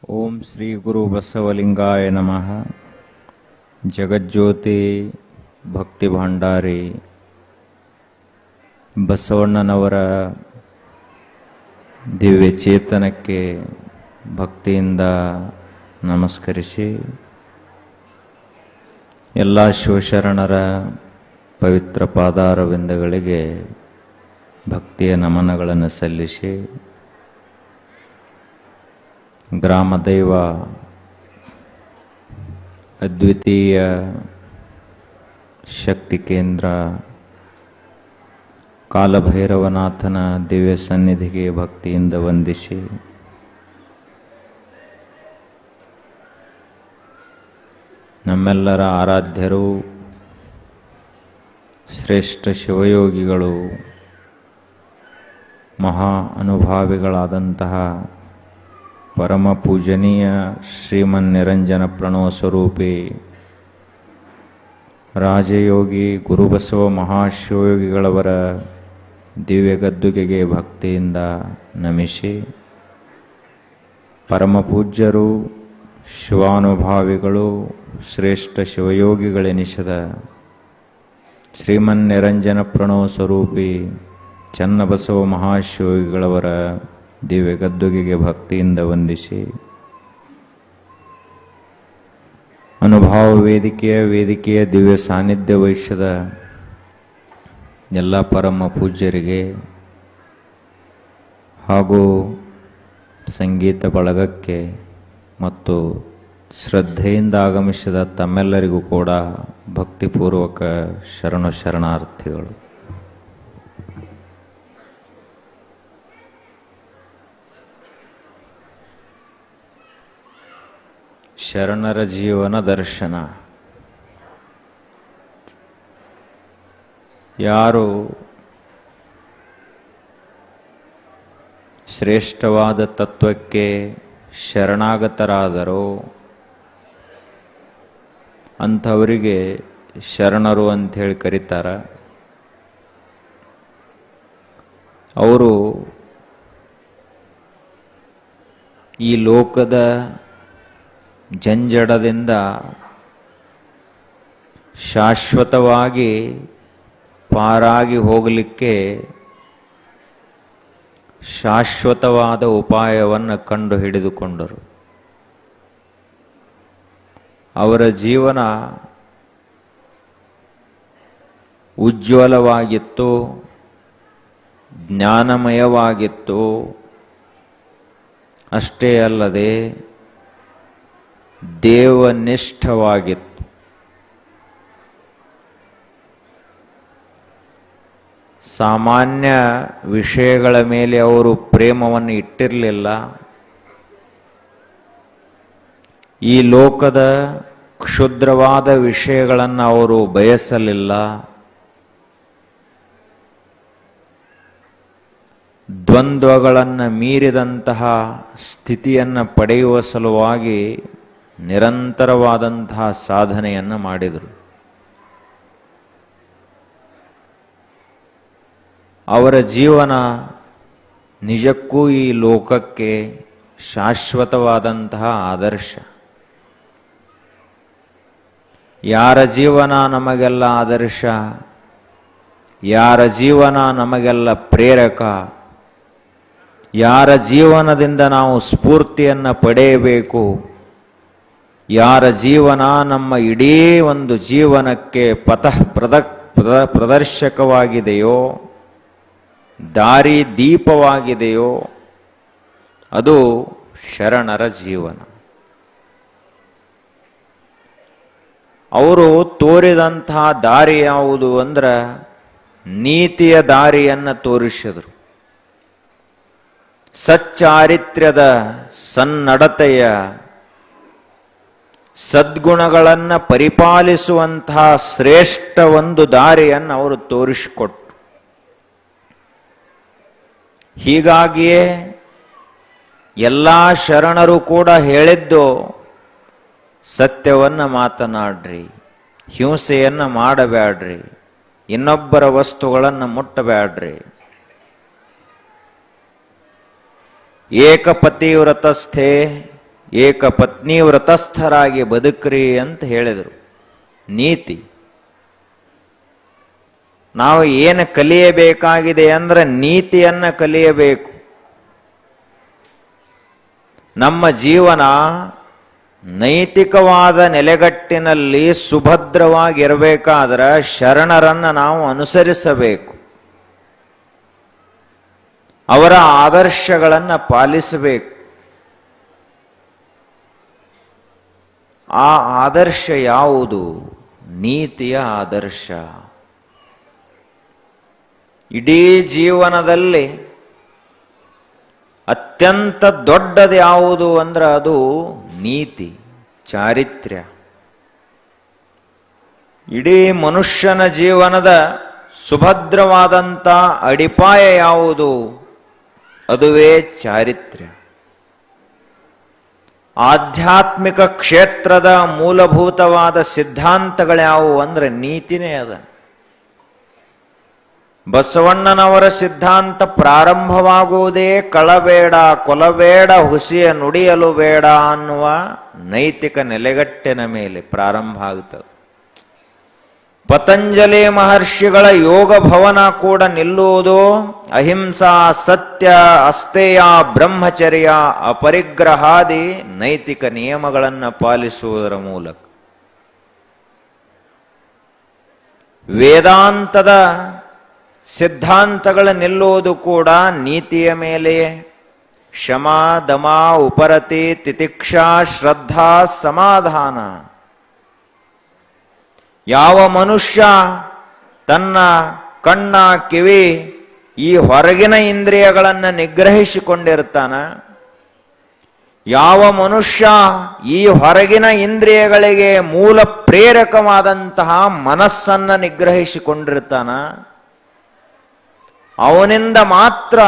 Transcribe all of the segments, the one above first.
ಓಂ ಶ್ರೀ ಗುರು ಬಸವಲಿಂಗಾಯ ನಮಃ. ಜಗಜ್ಯೋತಿ ಭಕ್ತಿ ಭಂಡಾರಿ ಬಸವಣ್ಣನವರ ದಿವ್ಯ ಚೇತನಕ್ಕೆ ಭಕ್ತಿಯಿಂದ ನಮಸ್ಕರಿಸಿ, ಎಲ್ಲ ಶಿವಶರಣರ ಪವಿತ್ರ ಪಾದಾರವಿಂದಗಳಿಗೆ ಭಕ್ತಿಯ ನಮನಗಳನ್ನು ಸಲ್ಲಿಸಿ, ಗ್ರಾಮದೈವ ಅದ್ವಿತೀಯ ಶಕ್ತಿ ಕೇಂದ್ರ ಕಾಲಭೈರವನಾಥನ ದಿವ್ಯ ಸನ್ನಿಧಿಗೆ ಭಕ್ತಿಯಿಂದ ವಂದಿಸಿ, ನಮ್ಮೆಲ್ಲರ ಆರಾಧ್ಯರು ಶ್ರೇಷ್ಠ ಶಿವಯೋಗಿಗಳು, ಮಹಾ ಅನುಭಾವಿಗಳಾದಂತಹ ಪರಮ ಪೂಜನೀಯ ಶ್ರೀಮನ್ ನಿರಂಜನ ಪ್ರಣವ ಸ್ವರೂಪಿ ರಾಜಯೋಗಿ ಗುರುಬಸವ ಮಹಾಶಿವಯೋಗಿಗಳವರ ದಿವ್ಯ ಗದ್ದುಗೆಗೆ ಭಕ್ತಿಯಿಂದ ನಮಿಸಿ, ಪರಮ ಪೂಜ್ಯರು ಶಿವಾನುಭಾವಿಗಳು ಶ್ರೇಷ್ಠ ಶಿವಯೋಗಿಗಳೆನಿಸಿದ ಶ್ರೀಮನ್ ನಿರಂಜನ ಪ್ರಣವ ಸ್ವರೂಪಿ ಚನ್ನಬಸವ ಮಹಾಶಿವಯೋಗಿಗಳವರ ದಿವ್ಯ ಗದ್ದುಗೆಗೆ ಭಕ್ತಿಯಿಂದ ವಂದಿಸಿ, ಅನುಭವ ವೇದಿಕೆಯ ದಿವ್ಯ ಸಾನ್ನಿಧ್ಯ ವಹಿಸಿದ ಎಲ್ಲ ಪರಮ ಪೂಜ್ಯರಿಗೆ ಹಾಗೂ ಸಂಗೀತ ಬಳಗಕ್ಕೆ ಮತ್ತು ಶ್ರದ್ಧೆಯಿಂದ ಆಗಮಿಸಿದ ತಮ್ಮೆಲ್ಲರಿಗೂ ಕೂಡ ಭಕ್ತಿಪೂರ್ವಕ ಶರಣಾರ್ಥಿಗಳು. ಶರಣರ ಜೀವನ ದರ್ಶನ. ಯಾರು ಶ್ರೇಷ್ಠವಾದ ತತ್ವಕ್ಕೆ ಶರಣಾಗತರಾದರೋ ಅಂಥವರಿಗೆ ಶರಣರು ಅಂಥೇಳಿ ಕರೀತಾರೆ. ಅವರು ಈ ಲೋಕದ ಜಂಜಡದಿಂದ ಶಾಶ್ವತವಾಗಿ ಪಾರಾಗಿ ಹೋಗಲಿಕ್ಕೆ ಶಾಶ್ವತವಾದ ಉಪಾಯವನ್ನು ಕಂಡು ಹಿಡಿದುಕೊಂಡರು. ಅವರ ಜೀವನ ಉಜ್ವಲವಾಗಿತ್ತು, ಜ್ಞಾನಮಯವಾಗಿತ್ತು. ಅಷ್ಟೇ ಅಲ್ಲದೆ ದೇವನಿಷ್ಠವಾಗಿತ್ತು. ಸಾಮಾನ್ಯ ವಿಷಯಗಳ ಮೇಲೆ ಅವರು ಪ್ರೇಮವನ್ನು ಇಟ್ಟಿರಲಿಲ್ಲ. ಈ ಲೋಕದ ಕ್ಷುದ್ರವಾದ ವಿಷಯಗಳನ್ನು ಅವರು ಬಯಸಲಿಲ್ಲ. ದ್ವಂದ್ವಗಳನ್ನು ಮೀರಿದಂತಹ ಸ್ಥಿತಿಯನ್ನು ಪಡೆಯುವ ಸಲುವಾಗಿ ನಿರಂತರವಾದಂತಹ ಸಾಧನೆಯನ್ನು ಮಾಡಿದರು. ಅವರ ಜೀವನ ನಿಜಕ್ಕೂ ಈ ಲೋಕಕ್ಕೆ ಶಾಶ್ವತವಾದಂತಹ ಆದರ್ಶ. ಯಾರ ಜೀವನ ನಮಗೆಲ್ಲ ಆದರ್ಶ, ಯಾರ ಜೀವನ ನಮಗೆಲ್ಲ ಪ್ರೇರಕ, ಯಾರ ಜೀವನದಿಂದ ನಾವು ಸ್ಫೂರ್ತಿಯನ್ನು ಪಡೆಯಬೇಕು, ಯಾರ ಜೀವನ ನಮ್ಮ ಇಡೀ ಒಂದು ಜೀವನಕ್ಕೆ ಪ್ರದರ್ಶಕವಾಗಿದೆಯೋ, ದಾರಿ ದೀಪವಾಗಿದೆಯೋ, ಅದು ಶರಣರ ಜೀವನ. ಅವರು ತೋರಿದಂತಹ ದಾರಿ ಯಾವುದು ಅಂದ್ರೆ ನೀತಿಯ ದಾರಿಯನ್ನು ತೋರಿಸಿದರು. ಸಚ್ಚಾರಿತ್ರ್ಯದ, ಸನ್ನಡತೆಯ, ಸದ್ಗುಣಗಳನ್ನು ಪರಿಪಾಲಿಸುವಂತಹ ಶ್ರೇಷ್ಠ ಒಂದು ದಾರಿಯನ್ನು ಅವರು ತೋರಿಸಿಕೊಟ್ರು. ಹೀಗಾಗಿಯೇ ಎಲ್ಲ ಶರಣರು ಕೂಡ ಹೇಳಿದ್ದು, ಸತ್ಯವನ್ನು ಮಾತನಾಡ್ರಿ, ಹಿಂಸೆಯನ್ನು ಮಾಡಬೇಡ್ರಿ, ಇನ್ನೊಬ್ಬರ ವಸ್ತುಗಳನ್ನು ಮುಟ್ಟಬೇಡ್ರಿ, ಏಕಪತಿವ್ರತಸ್ಥೆ ಏಕಪತ್ನಿ ವ್ರತಸ್ಥರಾಗಿ ಬದುಕ್ರಿ ಅಂತ ಹೇಳಿದರು. ನೀತಿ. ನಾವು ಏನು ಕಲಿಯಬೇಕಾಗಿದೆ ಅಂದ್ರೆ ನೀತಿಯನ್ನ ಕಲಿಯಬೇಕು. ನಮ್ಮ ಜೀವನ ನೈತಿಕವಾದ ನೆಲೆಗಟ್ಟಿನಲ್ಲಿ ಸುಭದ್ರವಾಗಿರಬೇಕಾದ್ರೆ ಶರಣರನ್ನ ನಾವು ಅನುಸರಿಸಬೇಕು. ಅವರ ಆದರ್ಶಗಳನ್ನು ಪಾಲಿಸಬೇಕು. ಆ ಆದರ್ಶ ಯಾವುದು? ನೀತಿಯ ಆದರ್ಶ. ಇಡೀ ಜೀವನದಲ್ಲಿ ಅತ್ಯಂತ ದೊಡ್ಡದು ಯಾವುದು ಅಂದ್ರೆ ಅದು ನೀತಿ, ಚಾರಿತ್ರ್ಯ. ಇಡೀ ಮನುಷ್ಯನ ಜೀವನದ ಸುಭದ್ರವಾದಂಥ ಅಡಿಪಾಯ ಯಾವುದು? ಅದುವೇ ಚಾರಿತ್ರ್ಯ. ಆಧ್ಯಾತ್ಮಿಕ ಕ್ಷೇತ್ರದ ಮೂಲಭೂತವಾದ ಸಿದ್ಧಾಂತಗಳ್ಯಾವುವು ಅಂದ್ರೆ ನೀತಿನೇ ಅದ. ಬಸವಣ್ಣನವರ ಸಿದ್ಧಾಂತ ಪ್ರಾರಂಭವಾಗುವುದೇ ಕಳಬೇಡ, ಕೊಲಬೇಡ, ಹುಸಿಯ ನುಡಿಯಲು ಬೇಡ ಅನ್ನುವ ನೈತಿಕ ನೆಲೆಗಟ್ಟಿನ ಮೇಲೆ ಪ್ರಾರಂಭ ಆಗುತ್ತದೆ. ಪತಂಜಲಿ ಮಹರ್ಷಿಗಳ ಯೋಗ ಭವನ ಕೂಡ ನಿಲ್ಲುವುದು ಅಹಿಂಸಾ, ಸತ್ಯ, ಅಸ್ತೇಯ, ಬ್ರಹ್ಮಚರ್ಯ, ಅಪರಿಗ್ರಹಾದಿ ನೈತಿಕ ನಿಯಮಗಳನ್ನು ಪಾಲಿಸುವುದರ ಮೂಲಕ. ವೇದಾಂತದ ಸಿದ್ಧಾಂತಗಳ ನಿಲ್ಲುವುದು ಕೂಡ ನೀತಿಯ ಮೇಲೆಯೇ. ಶಮ, ದಮ, ಉಪರತಿ, ತಿತಿಕ್ಷಾ, ಶ್ರದ್ಧಾ, ಸಮಾಧಾನ. ಯಾವ ಮನುಷ್ಯ ತನ್ನ ಕಣ್ಣ, ಕಿವಿ, ಈ ಹೊರಗಿನ ಇಂದ್ರಿಯಗಳನ್ನು ನಿಗ್ರಹಿಸಿಕೊಂಡಿರ್ತಾನ, ಯಾವ ಮನುಷ್ಯ ಈ ಹೊರಗಿನ ಇಂದ್ರಿಯಗಳಿಗೆ ಮೂಲ ಪ್ರೇರಕವಾದಂತಹ ಮನಸ್ಸನ್ನು ನಿಗ್ರಹಿಸಿಕೊಂಡಿರ್ತಾನ, ಅವನಿಂದ ಮಾತ್ರ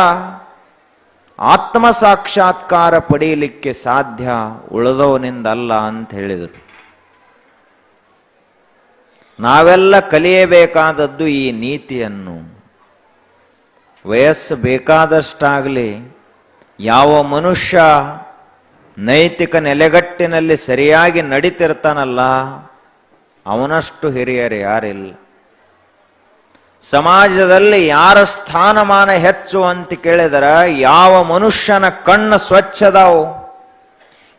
ಆತ್ಮ ಸಾಕ್ಷಾತ್ಕಾರ ಪಡೆಯಲಿಕ್ಕೆ ಸಾಧ್ಯ, ಉಳಿದವನಿಂದಲ್ಲ ಅಂತ ಹೇಳಿದರು. ನಾವೆಲ್ಲ ಕಲಿಯಬೇಕಾದದ್ದು ಈ ನೀತಿಯನ್ನು. ವಯಸ್ಸು ಬೇಕಾದಷ್ಟಾಗಲಿ ಯಾವ ಮನುಷ್ಯ ನೈತಿಕ ನೆಲೆಗಟ್ಟಿನಲ್ಲಿ ಸರಿಯಾಗಿ ನಡೀತಿರ್ತಾನಲ್ಲ ಅವನಷ್ಟು ಹಿರಿಯರು ಯಾರಿಲ್ಲ. ಸಮಾಜದಲ್ಲಿ ಯಾರ ಸ್ಥಾನಮಾನ ಹೆಚ್ಚು ಅಂತ ಕೇಳಿದರೆ ಯಾವ ಮನುಷ್ಯನ ಕಣ್ಣು ಸ್ವಚ್ಛದಾವು,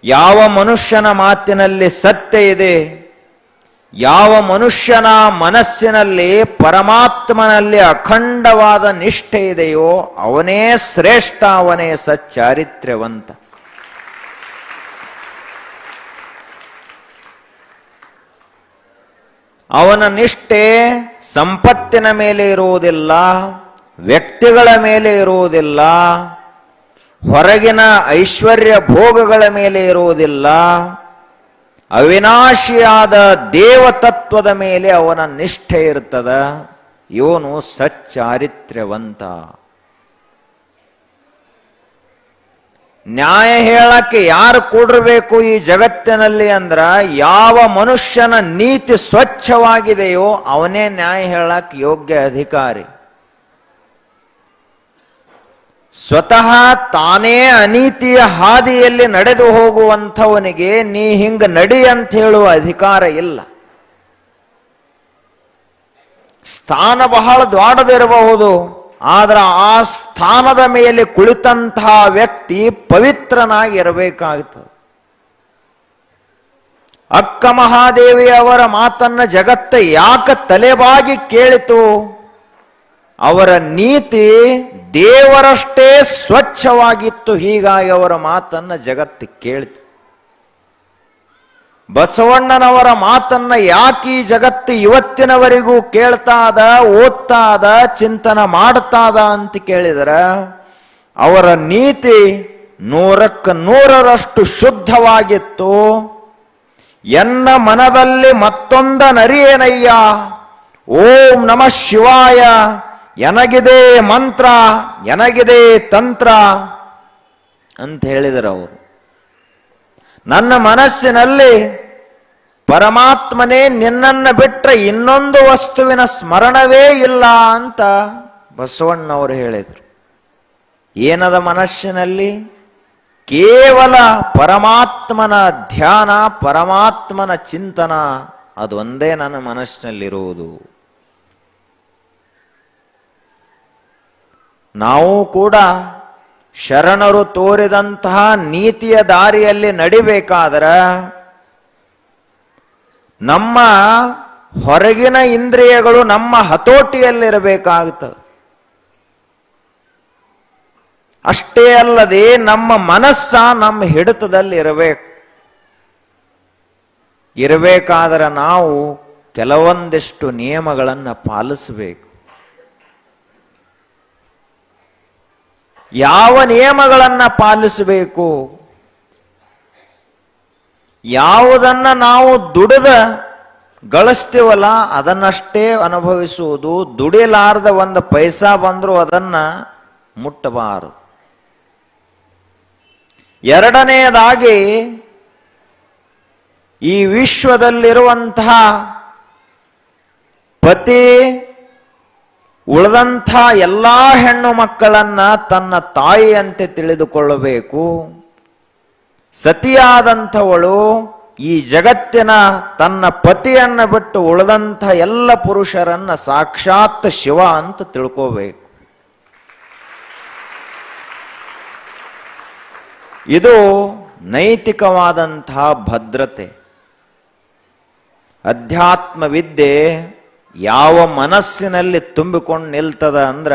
ಯಾವ ಮನುಷ್ಯನ ಮಾತಿನಲ್ಲಿ ಸತ್ಯ ಇದೆ, ಯಾವ ಮನುಷ್ಯನ ಮನಸ್ಸಿನಲ್ಲಿ ಪರಮಾತ್ಮನಲ್ಲಿ ಅಖಂಡವಾದ ನಿಷ್ಠೆ ಇದೆಯೋ ಅವನೇ ಶ್ರೇಷ್ಠ, ಅವನೇ ಸಚ್ಚಾರಿತ್ರ್ಯವಂತ. ಅವನ ನಿಷ್ಠೆ ಸಂಪತ್ತಿನ ಮೇಲೆ ಇರುವುದಿಲ್ಲ, ವ್ಯಕ್ತಿಗಳ ಮೇಲೆ ಇರುವುದಿಲ್ಲ, ಹೊರಗಿನ ಐಶ್ವರ್ಯ ಭೋಗಗಳ ಮೇಲೆ ಇರುವುದಿಲ್ಲ, ಅವಿನಾಶಿಯಾದ ದೇವತತ್ವದ ಮೇಲೆ ಅವನ ನಿಷ್ಠೆ ಇರ್ತದ. ಇವನು ಸಚ್ಚಾರಿತ್ರ್ಯವಂತ. ನ್ಯಾಯ ಹೇಳಕ್ಕೆ ಯಾರು ಕೂಡಿರಬೇಕು ಈ ಜಗತ್ತಿನಲ್ಲಿ ಅಂದ್ರ ಯಾವ ಮನುಷ್ಯನ ನೀತಿ ಸ್ವಚ್ಛವಾಗಿದೆಯೋ ಅವನೇ ನ್ಯಾಯ ಹೇಳಕ್ಕೆ ಯೋಗ್ಯ ಅಧಿಕಾರಿ. ಸ್ವತಃ ತಾನೇ ಅನೀತಿಯ ಹಾದಿಯಲ್ಲಿ ನಡೆದು ಹೋಗುವಂಥವನಿಗೆ ನೀ ಹಿಂಗ ನಡಿ ಅಂತ ಹೇಳುವ ಅಧಿಕಾರ ಇಲ್ಲ. ಸ್ಥಾನ ಬಹಳ ದೊಡ್ಡದಿರಬಹುದು, ಆದ್ರೆ ಆ ಸ್ಥಾನದ ಮೇಲೆ ಕುಳಿತಂತಹ ವ್ಯಕ್ತಿ ಪವಿತ್ರನಾಗಿ ಇರಬೇಕಾಗುತ್ತದೆ. ಅಕ್ಕ ಮಹಾದೇವಿ ಅವರ ಮಾತನ್ನ ಜಗತ್ತ ಯಾಕೆ ತಲೆಬಾಗಿ ಕೇಳಿತು? ಅವರ ನೀತಿ ದೇವರಷ್ಟೇ ಸ್ವಚ್ಛವಾಗಿತ್ತು, ಹೀಗಾಗಿ ಅವರ ಮಾತನ್ನ ಜಗತ್ತು ಕೇಳಿತು. ಬಸವಣ್ಣನವರ ಮಾತನ್ನ ಯಾಕೆ ಈ ಜಗತ್ತು ಇವತ್ತಿನವರೆಗೂ ಕೇಳ್ತಾ ಅದ, ಓದ್ತಾ ಅದ, ಚಿಂತನ ಮಾಡ್ತಾ ಅದ ಅಂತ ಕೇಳಿದರ ಅವರ ನೀತಿ 100% ಶುದ್ಧವಾಗಿತ್ತು. ಎನ್ನ ಮನದಲ್ಲಿ ಮತ್ತೊಂದ ನರಿಯೇನಯ್ಯ, ಓಂ ನಮಃ ಶಿವಾಯ, ಎನಗಿದೆ ಮಂತ್ರ, ಎನಗಿದೆ ತಂತ್ರ ಅಂತ ಹೇಳಿದರು ಅವರು. ನನ್ನ ಮನಸ್ಸಿನಲ್ಲಿ ಪರಮಾತ್ಮನೇ ನಿನ್ನನ್ನು ಬಿಟ್ಟರೆ ಇನ್ನೊಂದು ವಸ್ತುವಿನ ಸ್ಮರಣವೇ ಇಲ್ಲ ಅಂತ ಬಸವಣ್ಣವರು ಹೇಳಿದರು. ಏನದ ಮನಸ್ಸಿನಲ್ಲಿ? ಕೇವಲ ಪರಮಾತ್ಮನ ಧ್ಯಾನ, ಪರಮಾತ್ಮನ ಚಿಂತನ ಅದೊಂದೇ ನನ್ನ ಮನಸ್ಸಿನಲ್ಲಿರುವುದು. ನಾವು ಕೂಡ ಶರಣರು ತೋರಿದಂತಹ ನೀತಿಯ ದಾರಿಯಲ್ಲಿ ನಡಿಬೇಕಾದರೆ ನಮ್ಮ ಹೊರಗಿನ ಇಂದ್ರಿಯಗಳು ನಮ್ಮ ಹತೋಟಿಯಲ್ಲಿರಬೇಕಾಗುತ್ತದೆ. ಅಷ್ಟೇ ಅಲ್ಲದೆ ನಮ್ಮ ಮನಸ್ಸ ನಮ್ಮ ಹಿಡಿತದಲ್ಲಿ ಇರಬೇಕಾದರೆ ನಾವು ಕೆಲವೊಂದಿಷ್ಟು ನಿಯಮಗಳನ್ನು ಪಾಲಿಸಬೇಕು. ಯಾವ ನಿಯಮಗಳನ್ನು ಪಾಲಿಸಬೇಕು? ಯಾವುದನ್ನ ನಾವು ದುಡಿದ ಗಳಿಸ್ತೀವಲ್ಲ ಅದನ್ನಷ್ಟೇ ಅನುಭವಿಸುವುದು. ದುಡಿಲಾರ್ದ ಒಂದು ಪೈಸಾ ಬಂದರೂ ಅದನ್ನ ಮುಟ್ಟಬಾರದು. ಎರಡನೆಯದಾಗಿ, ಈ ವಿಶ್ವದಲ್ಲಿರುವಂತಹ ಪತಿ ಉಳಿದಂಥ ಎಲ್ಲಾ ಹೆಣ್ಣು ಮಕ್ಕಳನ್ನ ತನ್ನ ತಾಯಿಯಂತೆ ತಿಳಿದುಕೊಳ್ಳಬೇಕು. ಸತಿಯಾದಂಥವಳು ಈ ಜಗತ್ತಿನ ತನ್ನ ಪತಿಯನ್ನ ಬಿಟ್ಟು ಉಳಿದಂಥ ಎಲ್ಲ ಪುರುಷರನ್ನ ಸಾಕ್ಷಾತ್ ಶಿವ ಅಂತ ತಿಳ್ಕೋಬೇಕು. ಇದು ನೈತಿಕವಾದಂತಹ ಭದ್ರತೆ. ಅಧ್ಯಾತ್ಮ ವಿದ್ಯೆ ಯಾವ ಮನಸ್ಸಿನಲ್ಲಿ ತುಂಬಿಕೊಂಡು ನಿಲ್ತದ ಅಂದ್ರ,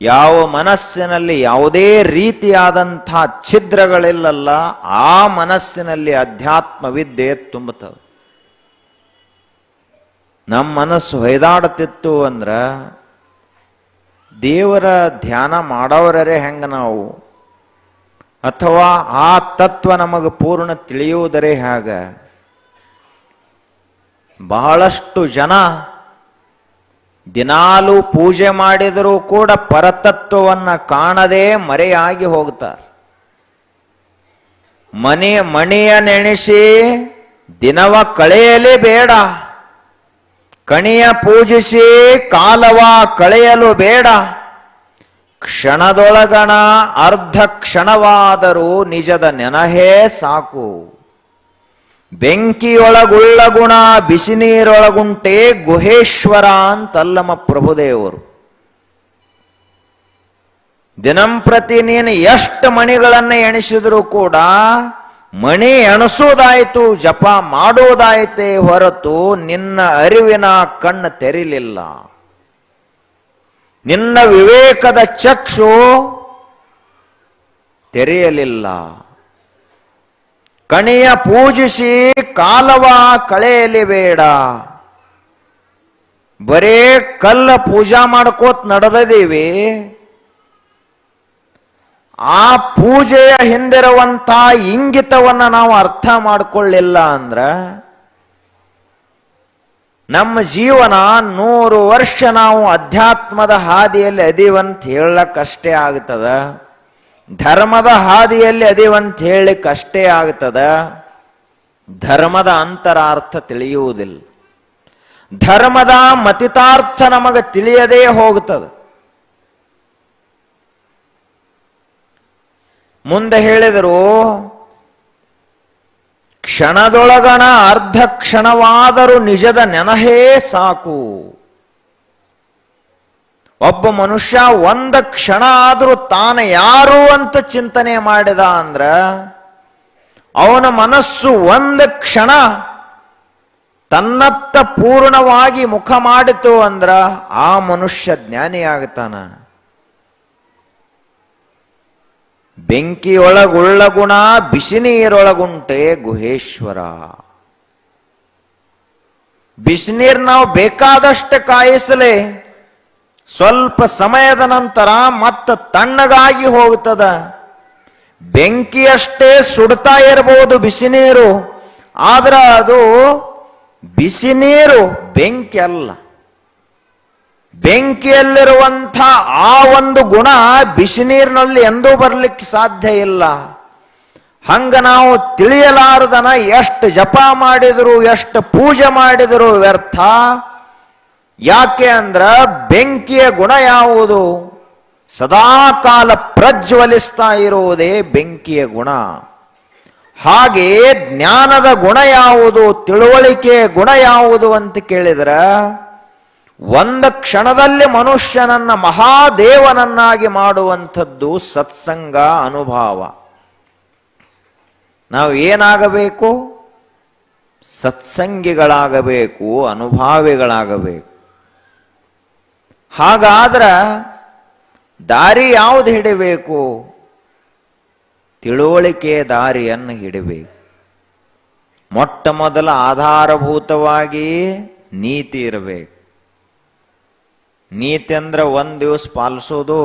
ಯಾವ ಮನಸ್ಸಿನಲ್ಲಿ ಯಾವುದೇ ರೀತಿಯಾದಂಥ ಛಿದ್ರಗಳಿಲ್ಲಲ್ಲ, ಆ ಮನಸ್ಸಿನಲ್ಲಿ ಅಧ್ಯಾತ್ಮ ವಿದ್ಯೆ ತುಂಬುತ್ತದೆ. ನಮ್ಮ ಮನಸ್ಸು ಹೊಯ್ದಾಡುತ್ತಿತ್ತು ಅಂದ್ರ ದೇವರ ಧ್ಯಾನ ಮಾಡೋರೇ ಹೆಂಗ ನಾವು, ಅಥವಾ ಆ ತತ್ವ ನಮಗೆ ಪೂರ್ಣ ತಿಳಿಯುವುದರೇ ಹೇಗ? ಬಹಳಷ್ಟು ಜನ ದಿನಾಲು ಪೂಜೆ ಮಾಡಿದರೂ ಕೂಡ ಪರತತ್ವವನ್ನು ಕಾಣದೆ ಮರೆಯಾಗಿ ಹೋಗ್ತಾರೆ. ಮಣಿಯ ನೆನೆಸಿ ದಿನವ ಕಳೆಯಲೇ ಬೇಡ, ಕಣಿಯ ಪೂಜಿಸಿ ಕಾಲವ ಕಳೆಯಲು ಬೇಡ. ಕ್ಷಣದೊಳಗಣ ಅರ್ಧ ಕ್ಷಣವಾದರೂ ನಿಜದ ನೆನಹೇ ಸಾಕು. ಬೆಂಕಿಯೊಳಗುಳ್ಳ ಗುಣ ಬಿಸಿ ನೀರೊಳಗುಂಟೆ ಗುಹೇಶ್ವರ ಅಂತಲ್ಲಮ್ಮ ಪ್ರಭುದೇವರು. ದಿನಂಪ್ರತಿ ನೀನು ಎಷ್ಟು ಮಣಿಗಳನ್ನ ಎಣಿಸಿದ್ರು ಕೂಡ ಮಣಿ ಎಣಿಸೋದಾಯ್ತು, ಜಪ ಮಾಡೋದಾಯ್ತೇ ಹೊರತು ನಿನ್ನ ಅರಿವಿನ ಕಣ್ಣು ತೆರಿಲಿಲ್ಲ. ನಿನ್ನ ವಿವೇಕದ ಚಕ್ಷು ತೆರೆಯಲಿಲ್ಲ. ಕಣಿಯ ಪೂಜಿಸಿ ಕಾಲವ ಕಳೆಯಲಿ ಬೇಡ. ಬರೇ ಕಲ್ಲ ಪೂಜಾ ಮಾಡ್ಕೋತ್ ನಡೆದೀವಿ. ಆ ಪೂಜೆಯ ಹಿಂದಿರುವಂತ ಇಂಗಿತವನ್ನ ನಾವು ಅರ್ಥ ಮಾಡಿಕೊಳ್ಳಿಲ್ಲ ಅಂದ್ರ ನಮ್ಮ ಜೀವನ 100 ವರ್ಷ ನಾವು ಅಧ್ಯಾತ್ಮದ ಹಾದಿಯಲ್ಲಿ ಅದೀವಂತ ಹೇಳಕ್ಕಷ್ಟೇ ಆಗ್ತದ. ಧರ್ಮದ ಹಾದಿಯಲ್ಲಿ ಅದೀವಂತ ಹೇಳಲಿಕ್ಕಷ್ಟೇ ಆಗ್ತದ. ಧರ್ಮದ ಅಂತರಾರ್ಥ ತಿಳಿಯುವುದಿಲ್ಲ. ಧರ್ಮದ ಮತಿತಾರ್ಥ ನಮಗೆ ತಿಳಿಯದೇ ಹೋಗುತ್ತದೆ. ಮುಂದೆ ಹೇಳಿದರು, ಕ್ಷಣದೊಳಗಣ ಅರ್ಧ ಕ್ಷಣವಾದರೂ ನಿಜದ ನೆನಹೇ ಸಾಕು. ಒಬ್ಬ ಮನುಷ್ಯ ಒಂದು ಕ್ಷಣ ಆದರೂ ತಾನು ಯಾರು ಅಂತ ಚಿಂತನೆ ಮಾಡಿದ ಅಂದ್ರ ಅವನ ಮನಸ್ಸು ಒಂದು ಕ್ಷಣ ತನ್ನತ್ತ ಪೂರ್ಣವಾಗಿ ಮುಖ ಮಾಡಿತು ಅಂದ್ರ ಆ ಮನುಷ್ಯ ಜ್ಞಾನಿಯಾಗ್ತಾನ. ಬೆಂಕಿಯೊಳಗುಳ್ಳ ಗುಣ ಬಿಸಿ ನೀರೊಳಗುಂಟೆ ಗುಹೇಶ್ವರ. ಬಿಸಿನೀರು ನಾವು ಬೇಕಾದಷ್ಟು ಕಾಯಿಸಲೇ ಸ್ವಲ್ಪ ಸಮಯದ ನಂತರ ಮತ್ತೆ ತಣ್ಣಗಾಗಿ ಹೋಗ್ತದ. ಬೆಂಕಿಯಷ್ಟೇ ಸುಡ್ತಾ ಇರಬಹುದು ಬಿಸಿ ನೀರು, ಆದ್ರೆ ಅದು ಬಿಸಿ ನೀರು ಬೆಂಕಿ ಅಲ್ಲ. ಬೆಂಕಿಯಲ್ಲಿರುವಂಥ ಆ ಒಂದು ಗುಣ ಬಿಸಿ ನೀರಿನಲ್ಲಿ ಎಂದೂ ಬರ್ಲಿಕ್ಕೆ ಸಾಧ್ಯ ಇಲ್ಲ. ಹಂಗ ನಾವು ತಿಳಿಯಲಾರದನ ಎಷ್ಟು ಜಪ ಮಾಡಿದ್ರು ಎಷ್ಟು ಪೂಜೆ ಮಾಡಿದ್ರು ವ್ಯರ್ಥ. ಯಾಕೆ ಅಂದ್ರ ಬೆಂಕಿಯ ಗುಣ ಯಾವುದು? ಸದಾಕಾಲ ಪ್ರಜ್ವಲಿಸ್ತಾ ಇರುವುದೇ ಬೆಂಕಿಯ ಗುಣ. ಹಾಗೆ ಜ್ಞಾನದ ಗುಣ ಯಾವುದು, ತಿಳುವಳಿಕೆಯ ಗುಣ ಯಾವುದು ಅಂತ ಕೇಳಿದ್ರ, ಒಂದು ಕ್ಷಣದಲ್ಲಿ ಮನುಷ್ಯನನ್ನ ಮಹಾದೇವನನ್ನಾಗಿ ಮಾಡುವಂಥದ್ದು ಸತ್ಸಂಗ ಅನುಭವ. ನಾವು ಏನಾಗಬೇಕು? ಸತ್ಸಂಗಿಗಳಾಗಬೇಕು, ಅನುಭಾವಿಗಳಾಗಬೇಕು. ಹಾಗಾದ್ರ ದಾರಿ ಯಾವುದು ಹಿಡಿಬೇಕು? ತಿಳುವಳಿಕೆಯ ದಾರಿಯನ್ನು ಹಿಡಿಬೇಕು. ಮೊಟ್ಟ ಮೊದಲ ಆಧಾರಭೂತವಾಗಿ ನೀತಿ ಇರಬೇಕು. ನೀತಿ ಅಂದ್ರೆ ಒಂದ್ ದಿವಸ ಪಾಲಿಸೋದು,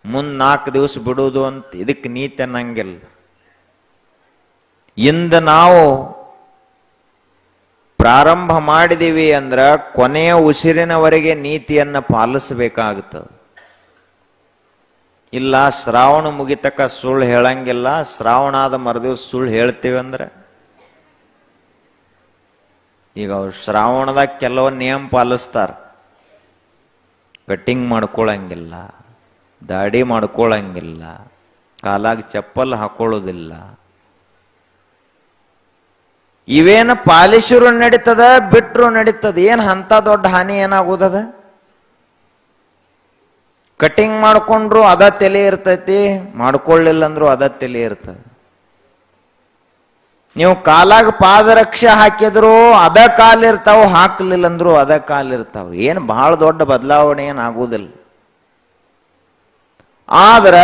ಮುಂದ್ 4 ದಿವಸ ಬಿಡೋದು ಅಂತ, ಇದಕ್ಕೆ ನೀತಿ ಅನ್ನಂಗಿಲ್ಲ. ಇಂದ ನಾವು ಪ್ರಾರಂಭ ಮಾಡಿದೀವಿ ಅಂದ್ರ ಕೊನೆಯ ಉಸಿರಿನವರೆಗೆ ನೀತಿಯನ್ನು ಪಾಲಿಸಬೇಕಾಗುತ್ತದೆ. ಇಲ್ಲ ಶ್ರಾವಣ ಮುಗಿತಕ್ಕ ಸುಳ್ಳು ಹೇಳಂಗಿಲ್ಲ, ಶ್ರಾವಣ ಆದ ಮರುದಿವ್ಸ ಸುಳ್ಳು ಹೇಳ್ತೀವಿ ಅಂದ್ರೆ, ಈಗ ಅವ್ರು ಶ್ರಾವಣದಾಗ ಕೆಲವೊಂದು ನಿಯಮ ಪಾಲಿಸ್ತಾರ. ಕಟ್ಟಿಂಗ್ ಮಾಡ್ಕೊಳಂಗಿಲ್ಲ, ದಾಡಿ ಮಾಡ್ಕೊಳಂಗಿಲ್ಲ, ಕಾಲಾಗ ಚಪ್ಪಲ್ ಹಾಕೊಳ್ಳೋದಿಲ್ಲ. ಇವೇನು ಪಾಲಿಸಿರು ನಡೀತದ, ಬಿಟ್ರು ನಡೀತದ. ಏನ್ ಅಂತ ದೊಡ್ಡ ಹಾನಿ ಏನಾಗುದದ? ಕಟಿಂಗ್ ಮಾಡ್ಕೊಂಡ್ರು ಅದ ತಲೆ ಇರ್ತೈತಿ, ಮಾಡ್ಕೊಳ್ಳಿಲ್ಲ ಅಂದ್ರು ಅದ ತಲೆ ಇರ್ತದೆ. ನೀವು ಕಾಲಾಗ ಪಾದರಕ್ಷೆ ಹಾಕಿದ್ರು ಅದ ಕಾಲಿರ್ತಾವ, ಹಾಕ್ಲಿಲ್ಲ ಅಂದ್ರು ಅದ ಕಾಲಿರ್ತಾವ. ಏನು ಬಹಳ ದೊಡ್ಡ ಬದಲಾವಣೆ ಏನಾಗುವುದಿಲ್ಲ. ಆದ್ರ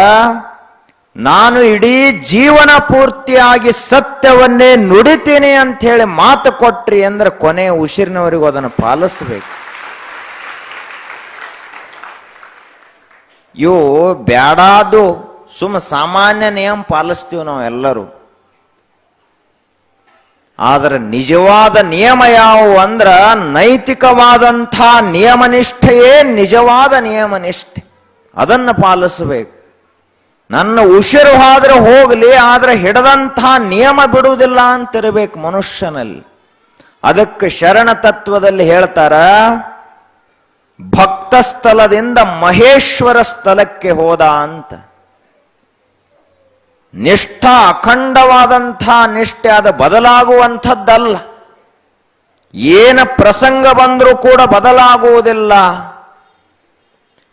ನಾನು ಇಡೀ ಜೀವನ ಪೂರ್ತಿಯಾಗಿ ಸತ್ಯವನ್ನೇ ನುಡಿತೀನಿ ಅಂತ ಹೇಳಿ ಮಾತು ಕೊಟ್ರಿ ಅಂದ್ರೆ ಕೊನೆ ಉಸಿರಿನವರೆಗೂ ಅದನ್ನು ಪಾಲಿಸಬೇಕು. ಇವು ಬ್ಯಾಡಾದು ಸುಮ್ಮ ಸಾಮಾನ್ಯ ನಿಯಮ ಪಾಲಿಸ್ತೀವಿ ನಾವು ಎಲ್ಲರೂ. ಆದ್ರೆ ನಿಜವಾದ ನಿಯಮ ಯಾವುವು ಅಂದ್ರ ನೈತಿಕವಾದಂಥ ನಿಯಮನಿಷ್ಠೆಯೇ ನಿಜವಾದ ನಿಯಮನಿಷ್ಠೆ. ಅದನ್ನು ಪಾಲಿಸಬೇಕು. ನನ್ನ ಉಸಿರು ಆದ್ರೆ ಹೋಗಲಿ, ಆದ್ರೆ ಹಿಡದಂಥ ನಿಯಮ ಬಿಡುವುದಿಲ್ಲ ಅಂತಿರಬೇಕು ಮನುಷ್ಯನಲ್ಲಿ. ಅದಕ್ಕೆ ಶರಣ ತತ್ವದಲ್ಲಿ ಹೇಳ್ತಾರ, ಭಕ್ತ ಸ್ಥಳದಿಂದ ಮಹೇಶ್ವರ ಸ್ಥಳಕ್ಕೆ ಹೋದ ಅಂತ. ನಿಷ್ಠ ಅಖಂಡವಾದಂಥ ನಿಷ್ಠೆ, ಅದು ಬದಲಾಗುವಂಥದ್ದಲ್ಲ. ಏನು ಪ್ರಸಂಗ ಬಂದರೂ ಕೂಡ ಬದಲಾಗುವುದಿಲ್ಲ.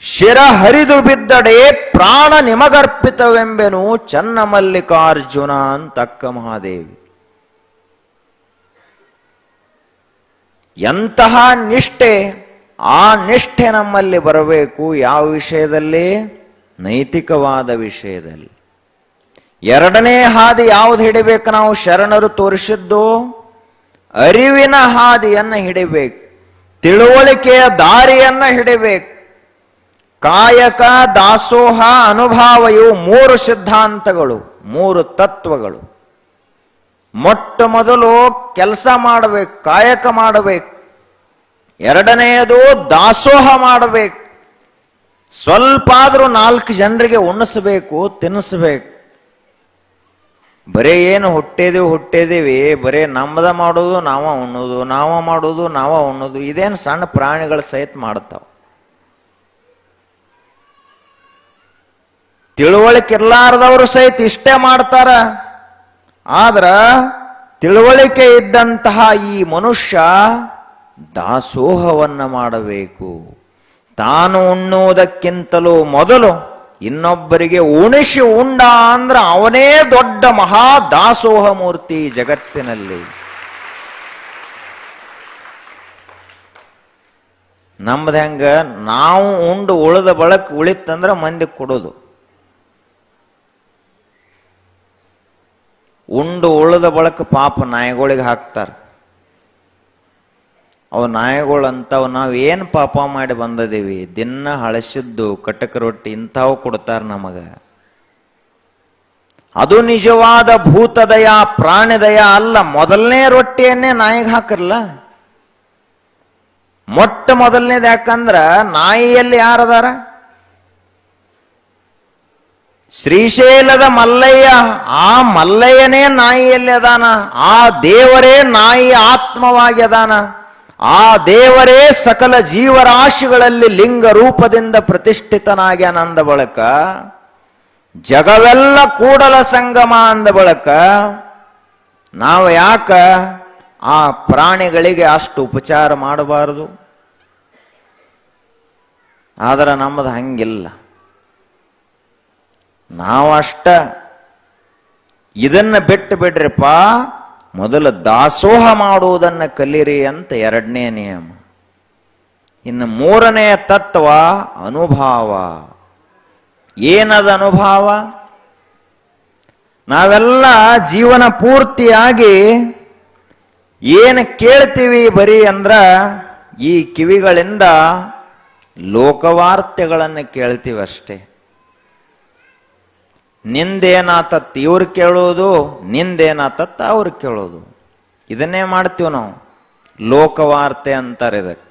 ಶಿರ ಹರಿದು ಬಿದ್ದಡೆ ಪ್ರಾಣ ನಿಮಗರ್ಪಿತವೆಂಬೆನು ಚನ್ನ ಮಲ್ಲಿಕಾರ್ಜುನ ಅಂತಕ್ಕ ಮಹಾದೇವಿ. ಎಂತಹ ನಿಷ್ಠೆ! ಆ ನಿಷ್ಠೆ ನಮ್ಮಲ್ಲಿ ಬರಬೇಕು. ಯಾವ ವಿಷಯದಲ್ಲಿ? ನೈತಿಕವಾದ ವಿಷಯದಲ್ಲಿ. ಎರಡನೇ ಹಾದಿ ಯಾವುದು ಹಿಡಿಬೇಕು ನಾವು? ಶರಣರು ತೋರಿಸಿದ್ದು ಅರಿವಿನ ಹಾದಿಯನ್ನ ಹಿಡಿಬೇಕು, ತಿಳುವಳಿಕೆಯ ದಾರಿಯನ್ನ ಹಿಡಿಬೇಕು. ಕಾಯಕ, ದಾಸೋಹ, ಅನುಭಾವ, ಇವು 3 ಸಿದ್ಧಾಂತಗಳು, 3 ತತ್ವಗಳು. ಮೊಟ್ಟ ಮೊದಲು ಕೆಲಸ ಮಾಡಬೇಕು, ಕಾಯಕ ಮಾಡಬೇಕು. ಎರಡನೆಯದು ದಾಸೋಹ ಮಾಡಬೇಕು. ಸ್ವಲ್ಪ ಆದ್ರೂ 4 ಜನರಿಗೆ ಉಣಿಸಬೇಕು, ತಿನ್ನಿಸಬೇಕು. ಬರೇ ಏನು ಹುಟ್ಟಿದೀವಿ, ಬರೇ ನಮ್ಮದ ಮಾಡೋದು ನಾವ ಉಣ್ಣೋದು, ನಾವ ಮಾಡೋದು ನಾವ ಉಣ್ಣೋದು. ಇದೇನು ಸಣ್ಣ ಪ್ರಾಣಿಗಳ ಸಹಿತ ಮಾಡ್ತಾವ. ತಿಳುವಳಿಕೆ ಇರ್ಲಾರ್ದವರು ಸಹಿತ ಇಷ್ಟೇ ಮಾಡ್ತಾರ. ಆದ್ರ ತಿಳುವಳಿಕೆ ಇದ್ದಂತಹ ಈ ಮನುಷ್ಯ ದಾಸೋಹವನ್ನ ಮಾಡಬೇಕು. ತಾನು ಉಣ್ಣುವುದಕ್ಕಿಂತಲೂ ಮೊದಲು ಇನ್ನೊಬ್ಬರಿಗೆ ಉಣಿಸಿ ಉಂಡ ಅಂದ್ರ ಅವನೇ ದೊಡ್ಡ ಮಹಾ ದಾಸೋಹ ಮೂರ್ತಿ ಜಗತ್ತಿನಲ್ಲಿ. ನಮ್ದು ಹೆಂಗ, ನಾವು ಉಂಡು ಉಳಿದ ಬಳಕ ಉಳಿತಂದ್ರ ಮಂದಿ ಕೊಡೋದು. ಉಂಡು ಉಳಿದ ಬಳಕ ಪಾಪ ನಾಯಿಗಳಿಗೆ ಹಾಕ್ತಾರ. ಅವು ನಾಯಿಗಳು ಅಂತಾವ್, ನಾವು ಏನು ಪಾಪ ಮಾಡಿ ಬಂದದೀವಿ, ದಿನ ಹಳಸಿದ್ದು ಕಟಕ ರೊಟ್ಟಿ ಇಂಥವು ಕೊಡ್ತಾರ ನಮಗ. ಅದು ನಿಜವಾದ ಭೂತದಯ, ಪ್ರಾಣಿದಯ ಅಲ್ಲ. ಮೊದಲನೇ ರೊಟ್ಟಿಯನ್ನೇ ನಾಯಿಗೆ ಹಾಕರಲ್ಲ. ಮೊಟ್ಟ ಮೊದಲನೇದು ಯಾಕಂದ್ರ ನಾಯಿಯಲ್ಲಿ ಯಾರದಾರ? ಶ್ರೀಶೈಲದ ಮಲ್ಲಯ್ಯ. ಆ ಮಲ್ಲಯ್ಯನೇ ನಾಯಿಯಲ್ಲಿ ಅದಾನ. ಆ ದೇವರೇ ನಾಯಿ ಆತ್ಮವಾಗಿ ಅದಾನ. ಆ ದೇವರೇ ಸಕಲ ಜೀವರಾಶಿಗಳಲ್ಲಿ ಲಿಂಗ ರೂಪದಿಂದ ಪ್ರತಿಷ್ಠಿತನಾಗಿ ಅಂದ ಬಳಕ, ಜಗವೆಲ್ಲ ಕೂಡಲ ಸಂಗಮ ಅಂದ ಬಳಕ ನಾವು ಯಾಕ ಆ ಪ್ರಾಣಿಗಳಿಗೆ ಅಷ್ಟು ಉಪಚಾರ ಮಾಡಬಾರದು? ಆದ್ರೆ ನಮ್ಮದು ಹಂಗಿಲ್ಲ. ನಾವಷ್ಟ ಇದನ್ನ ಬಿಟ್ಟು ಬಿಡ್ರಿಪ್ಪ, ಮೊದಲು ದಾಸೋಹ ಮಾಡುವುದನ್ನು ಕಲೀರಿ ಅಂತ 2ನೇ ನಿಯಮ. ಇನ್ನು 3ನೆಯ ತತ್ವ ಅನುಭಾವ. ಏನದ ಅನುಭಾವ? ನಾವೆಲ್ಲ ಜೀವನ ಪೂರ್ತಿಯಾಗಿ ಏನು ಕೇಳ್ತೀವಿ ಬರೀ ಅಂದ್ರ ಈ ಕಿವಿಗಳಿಂದ ಲೋಕವಾರ್ತೆಗಳನ್ನು ಕೇಳ್ತೀವಿ ಅಷ್ಟೇ. ನಿಂದೇನಾತತ್ ಇವ್ರು ಕೇಳೋದು, ನಿಂದೇನಾತತ್ ಅವ್ರು ಕೇಳೋದು, ಇದನ್ನೇ ಮಾಡ್ತೀವಿ ನಾವು. ಲೋಕವಾರ್ತೆ ಅಂತಾರೆ ಇದಕ್ಕೆ.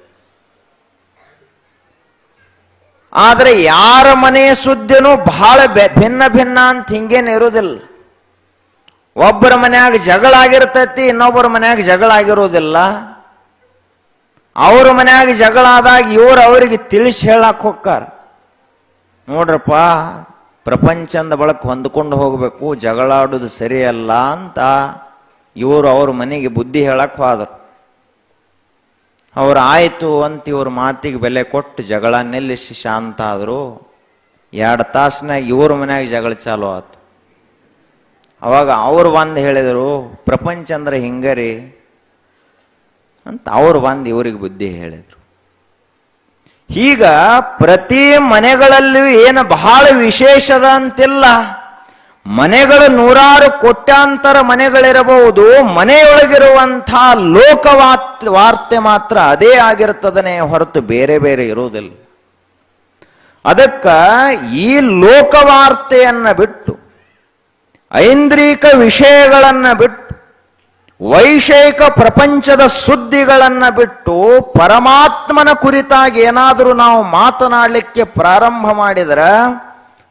ಆದ್ರೆ ಯಾರ ಮನೆಯ ಸುದ್ದಿನೂ ಬಹಳ ಭಿನ್ನ ಭಿನ್ನ ಅಂತ ಹಿಂಗೇನು ಇರುವುದಿಲ್ಲ. ಒಬ್ಬರ ಮನ್ಯಾಗ ಜಗಳ ಆಗಿರ್ತೈತಿ, ಇನ್ನೊಬ್ಬರ ಮನ್ಯಾಗ ಜಗಳ ಆಗಿರೋದಿಲ್ಲ. ಅವ್ರ ಮನ್ಯಾಗ ಜಗಳ ಆದಾಗ ಇವ್ರು ಅವರಿಗೆ ತಿಳಿಸಿ ಹೇಳಕ್ ಹೋಗ್ತಾರ, ನೋಡ್ರಪ್ಪ ಪ್ರಪಂಚದ ಬಳಕ ಹೊಂದ್ಕೊಂಡು ಹೋಗ್ಬೇಕು, ಜಗಳಾಡುದು ಸರಿಯಲ್ಲ ಅಂತ ಇವರು ಅವ್ರ ಮನೆಗೆ ಬುದ್ಧಿ ಹೇಳಕ್ ಹೋದ್ರು. ಅವ್ರು ಆಯ್ತು ಅಂತ ಇವ್ರ ಮಾತಿಗೆ ಬೆಲೆ ಕೊಟ್ಟು ಜಗಳ ನಿಲ್ಲಿಸಿ ಶಾಂತ ಆದ್ರು. 2 ತಾಸಿನಾಗ ಇವ್ರ ಮನ್ಯಾಗ ಜಗಳ ಚಾಲು ಆಯ್ತು. ಅವಾಗ ಅವ್ರು ಬಂದು ಹೇಳಿದರು, ಪ್ರಪಂಚ ಅಂದ್ರೆ ಹಿಂಗರಿ ಅಂತ ಅವ್ರು ಬಂದು ಇವ್ರಿಗೆ ಬುದ್ಧಿ ಹೇಳಿದ್ರು. ಈಗ ಪ್ರತಿ ಮನೆಗಳಲ್ಲಿಯೂ ಏನು ಬಹಳ ವಿಶೇಷದ ಅಂತಿಲ್ಲ. ಮನೆಗಳು 100 ಕೋಟ್ಯಾಂತರ ಮನೆಗಳಿರಬಹುದು, ಮನೆಯೊಳಗಿರುವಂಥ ವಾರ್ತೆ ಮಾತ್ರ ಅದೇ ಆಗಿರ್ತದನೆ ಹೊರತು ಬೇರೆ ಬೇರೆ ಇರುವುದಿಲ್ಲ. ಅದಕ್ಕ ಈ ಲೋಕವಾರ್ತೆಯನ್ನ ಬಿಟ್ಟು, ಐಂದ್ರಿಕ ವಿಷಯಗಳನ್ನ ಬಿಟ್ಟು, ವೈಷಯಿಕ ಪ್ರಪಂಚದ ಸುದ್ದಿಗಳನ್ನ ಬಿಟ್ಟು ಪರಮಾತ್ಮನ ಕುರಿತಾಗಿ ಏನಾದರೂ ನಾವು ಮಾತನಾಡಲಿಕ್ಕೆ ಪ್ರಾರಂಭ ಮಾಡಿದ್ರೆ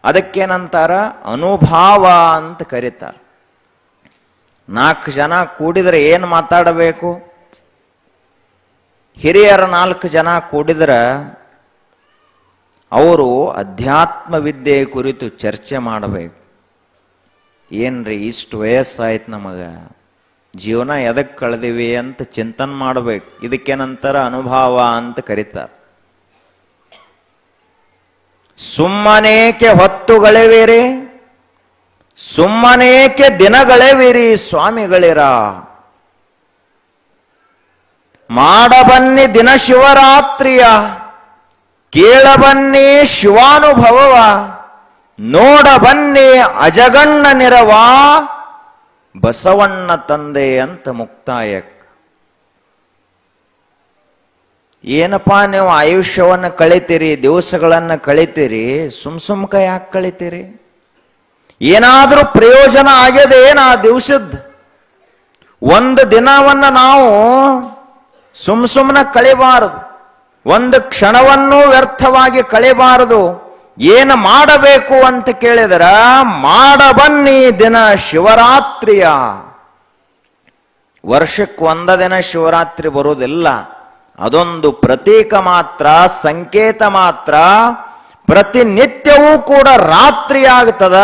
ಅದಕ್ಕೇನಂತಾರ? ಅನುಭಾವ ಅಂತ ಕರೀತಾರೆ. 4 ಜನ ಕೂಡಿದ್ರೆ ಏನು ಮಾತಾಡಬೇಕು? ಹಿರಿಯರ 4 ಜನ ಕೂಡಿದ್ರೆ ಅವರು ಅಧ್ಯಾತ್ಮ ವಿದ್ಯೆ ಕುರಿತು ಚರ್ಚೆ ಮಾಡಬೇಕು. ಏನ್ರಿ ಇಷ್ಟು ವಯಸ್ಸಾಯ್ತು ನಮಗ, ಜೀವನ ಎದಕ್ಕೆ ಕಳೆದಿವಿ ಅಂತ ಚಿಂತನೆ ಮಾಡಬೇಕು. ಇದಕ್ಕೇನಂತಾರ? ಅನುಭಾವ ಅಂತ ಕರೀತಾರೆ. ಸುಮ್ಮನೇಕೆ ಹೊತ್ತುಗಳೆವಿರಿ, ಸುಮ್ಮನೇಕೆ ದಿನಗಳೆವಿರಿ ಸ್ವಾಮಿಗಳಿರ, ಮಾಡಬನ್ನಿ ದಿನ ಶಿವರಾತ್ರಿಯ, ಕೇಳಬನ್ನಿ ಶಿವಾನುಭವವ, ನೋಡಬನ್ನಿ ಅಜಗಣ್ಣನಿರವ, ಬಸವಣ್ಣ ತಂದೆ ಅಂತ ಮುಕ್ತಾಯಕ್ಕೆ. ಏನಪ್ಪಾ ನೀವು ಆಯುಷ್ಯವನ್ನು ಕಳಿತೀರಿ, ದಿವಸಗಳನ್ನು ಕಳಿತೀರಿ, ಸುಮ್ಕ ಯಾಕೆ ಕಳಿತೀರಿ? ಏನಾದ್ರೂ ಪ್ರಯೋಜನ ಆಗ್ಯದ ಏನ ಆ ದಿವಸದ? ಒಂದು ದಿನವನ್ನ ನಾವು ಸುಮ್ಮನೆ ಕಳಿಬಾರದು, ಒಂದು ಕ್ಷಣವನ್ನೂ ವ್ಯರ್ಥವಾಗಿ ಕಳಿಬಾರದು. ಏನು ಮಾಡಬೇಕು ಅಂತ ಕೇಳಿದರ, ಮಾಡಬನ್ನಿ ದಿನ ಶಿವರಾತ್ರಿಯ. ವರ್ಷಕ್ಕೆ 1 ದಿನ ಶಿವರಾತ್ರಿ ಬರುವುದಿಲ್ಲ, ಅದೊಂದು ಪ್ರತೀಕ ಮಾತ್ರ, ಸಂಕೇತ ಮಾತ್ರ. ಪ್ರತಿನಿತ್ಯವೂ ಕೂಡ ರಾತ್ರಿ ಆಗ್ತದ.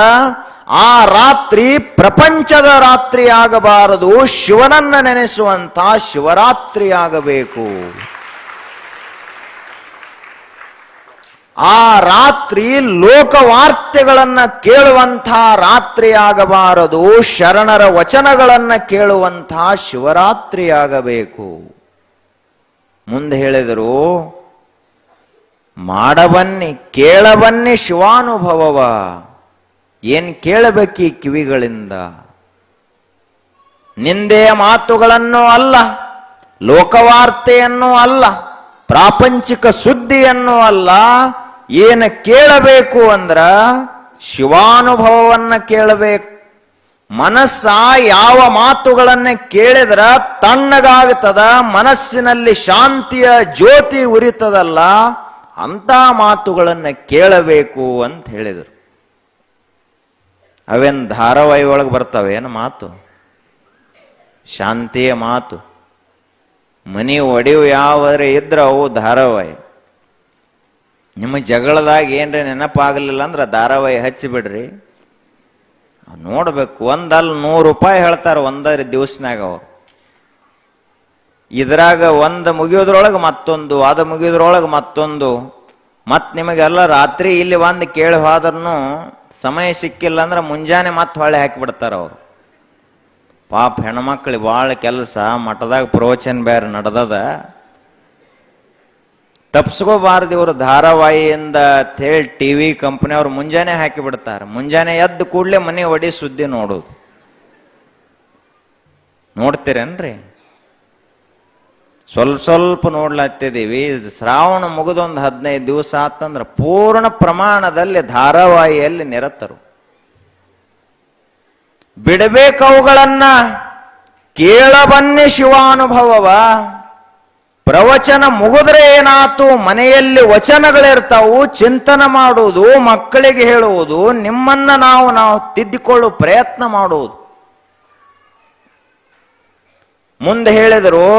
ಆ ರಾತ್ರಿ ಪ್ರಪಂಚದ ರಾತ್ರಿ ಆಗಬಾರದು, ಶಿವನನ್ನ ನೆನೆಸುವಂತ ಶಿವರಾತ್ರಿ ಆಗಬೇಕು. ಆ ರಾತ್ರಿ ಲೋಕವಾರ್ತೆಗಳನ್ನ ಕೇಳುವಂಥ ರಾತ್ರಿ ಆಗಬಾರದು, ಶರಣರ ವಚನಗಳನ್ನ ಕೇಳುವಂಥ ಶಿವರಾತ್ರಿ ಆಗಬೇಕು. ಮುಂದೆ ಹೇಳಿದರು, ಮಾಡಬನ್ನಿ ಕೇಳಬನ್ನಿ ಶಿವಾನುಭವವ. ಏನ್ ಕೇಳಬೇಕಿ ಕಿವಿಗಳಿಂದ? ನಿಂದೆಯ ಮಾತುಗಳನ್ನು ಅಲ್ಲ, ಲೋಕವಾರ್ತೆಯನ್ನು ಅಲ್ಲ, ಪ್ರಾಪಂಚಿಕ ಸುದ್ದಿಯನ್ನು ಅಲ್ಲ. ಏನು ಕೇಳಬೇಕು ಅಂದ್ರ ಶಿವಾನುಭವವನ್ನ ಕೇಳಬೇಕು. ಮನಸ್ಸ ಯಾವ ಮಾತುಗಳನ್ನ ಕೇಳಿದ್ರ ತಣ್ಣಗಾಗ್ತದ, ಮನಸ್ಸಿನಲ್ಲಿ ಶಾಂತಿಯ ಜ್ಯೋತಿ ಉರಿತದಲ್ಲ, ಅಂತ ಮಾತುಗಳನ್ನ ಕೇಳಬೇಕು ಅಂತ ಹೇಳಿದರು. ಅವೇನ್ ಧಾರಾವಾಹಿ ಒಳಗೆ ಬರ್ತಾವೆ ಏನು ಮಾತು? ಶಾಂತಿಯ ಮಾತು. ಮನಿ ಒಡೆಯು ಯಾವ್ರೆ ಇದ್ರ ಅವು ಧಾರಾವಾಹಿ. ನಿಮಗೆ ಜಗಳದಾಗ ಏನ್ರಿ ನೆನಪಾಗಲಿಲ್ಲ ಅಂದ್ರೆ ಧಾರಾವಾಹಿ ಹಚ್ಚಿಬಿಡ್ರಿ, ನೋಡ್ಬೇಕು. ಒಂದಲ್ಲ 100 ರೂಪಾಯಿ ಹೇಳ್ತಾರೆ ಒಂದರ ದಿವಸನಾಗ ಅವ್ರು. ಇದ್ರಾಗ ಒಂದು ಮುಗಿಯೋದ್ರೊಳಗೆ ಮತ್ತೊಂದು, ಅದು ಮುಗಿಯೋದ್ರೊಳಗೆ ಮತ್ತೊಂದು. ಮತ್ ನಿಮಗೆಲ್ಲ ರಾತ್ರಿ ಇಲ್ಲಿ ಒಂದು ಕೇಳಿ ಹೋದ್ರೂ ಸಮಯ ಸಿಕ್ಕಿಲ್ಲ ಅಂದ್ರೆ ಮುಂಜಾನೆ ಮತ್ತೆ ಹೊಳೆ ಹಾಕಿಬಿಡ್ತಾರ ಅವ್ರು. ಪಾಪ ಹೆಣ್ಮಕ್ಳಿಗೆ ಭಾಳ ಕೆಲಸ, ಮಠದಾಗ ಪ್ರವಚನ ಬೇರೆ ನಡೆದದ, ತಪ್ಸ್ಕೋಬಾರ್ದು ಇವರು ಧಾರಾವಾಹಿಯಿಂದ ಹೇಳಿ TV ಕಂಪನಿ ಅವ್ರು ಮುಂಜಾನೆ ಹಾಕಿ ಬಿಡ್ತಾರೆ. ಮುಂಜಾನೆ ಎದ್ದು ಕೂಡಲೇ ಮನೆ ಒಡಿ ಸುದ್ದಿ ನೋಡೋದು. ನೋಡ್ತೀರೇನ್ರಿ? ಸ್ವಲ್ಪ ನೋಡ್ಲತ್ತಿದ್ದೀವಿ. ಶ್ರಾವಣ ಮುಗಿದೊಂದು 15 ದಿವಸ ಆತಂದ್ರೆ ಪೂರ್ಣ ಪ್ರಮಾಣದಲ್ಲಿ ಧಾರಾವಾಹಿಯಲ್ಲಿ ನಿರತರು. ಬಿಡಬೇಕು ಅವುಗಳನ್ನ, ಕೇಳಬನ್ನಿ ಶಿವಾನುಭವವ. ಪ್ರವಚನ ಮುಗಿದ್ರೆ ಏನಾತು, ಮನೆಯಲ್ಲಿ ವಚನಗಳಿರ್ತಾವು, ಚಿಂತನ ಮಾಡುವುದು, ಮಕ್ಕಳಿಗೆ ಹೇಳುವುದು, ನಿಮ್ಮನ್ನ ನಾವು ತಿದ್ದಿಕೊಳ್ಳುವ ಪ್ರಯತ್ನ ಮಾಡುವುದು. ಮುಂದೆ ಹೇಳಿದರು,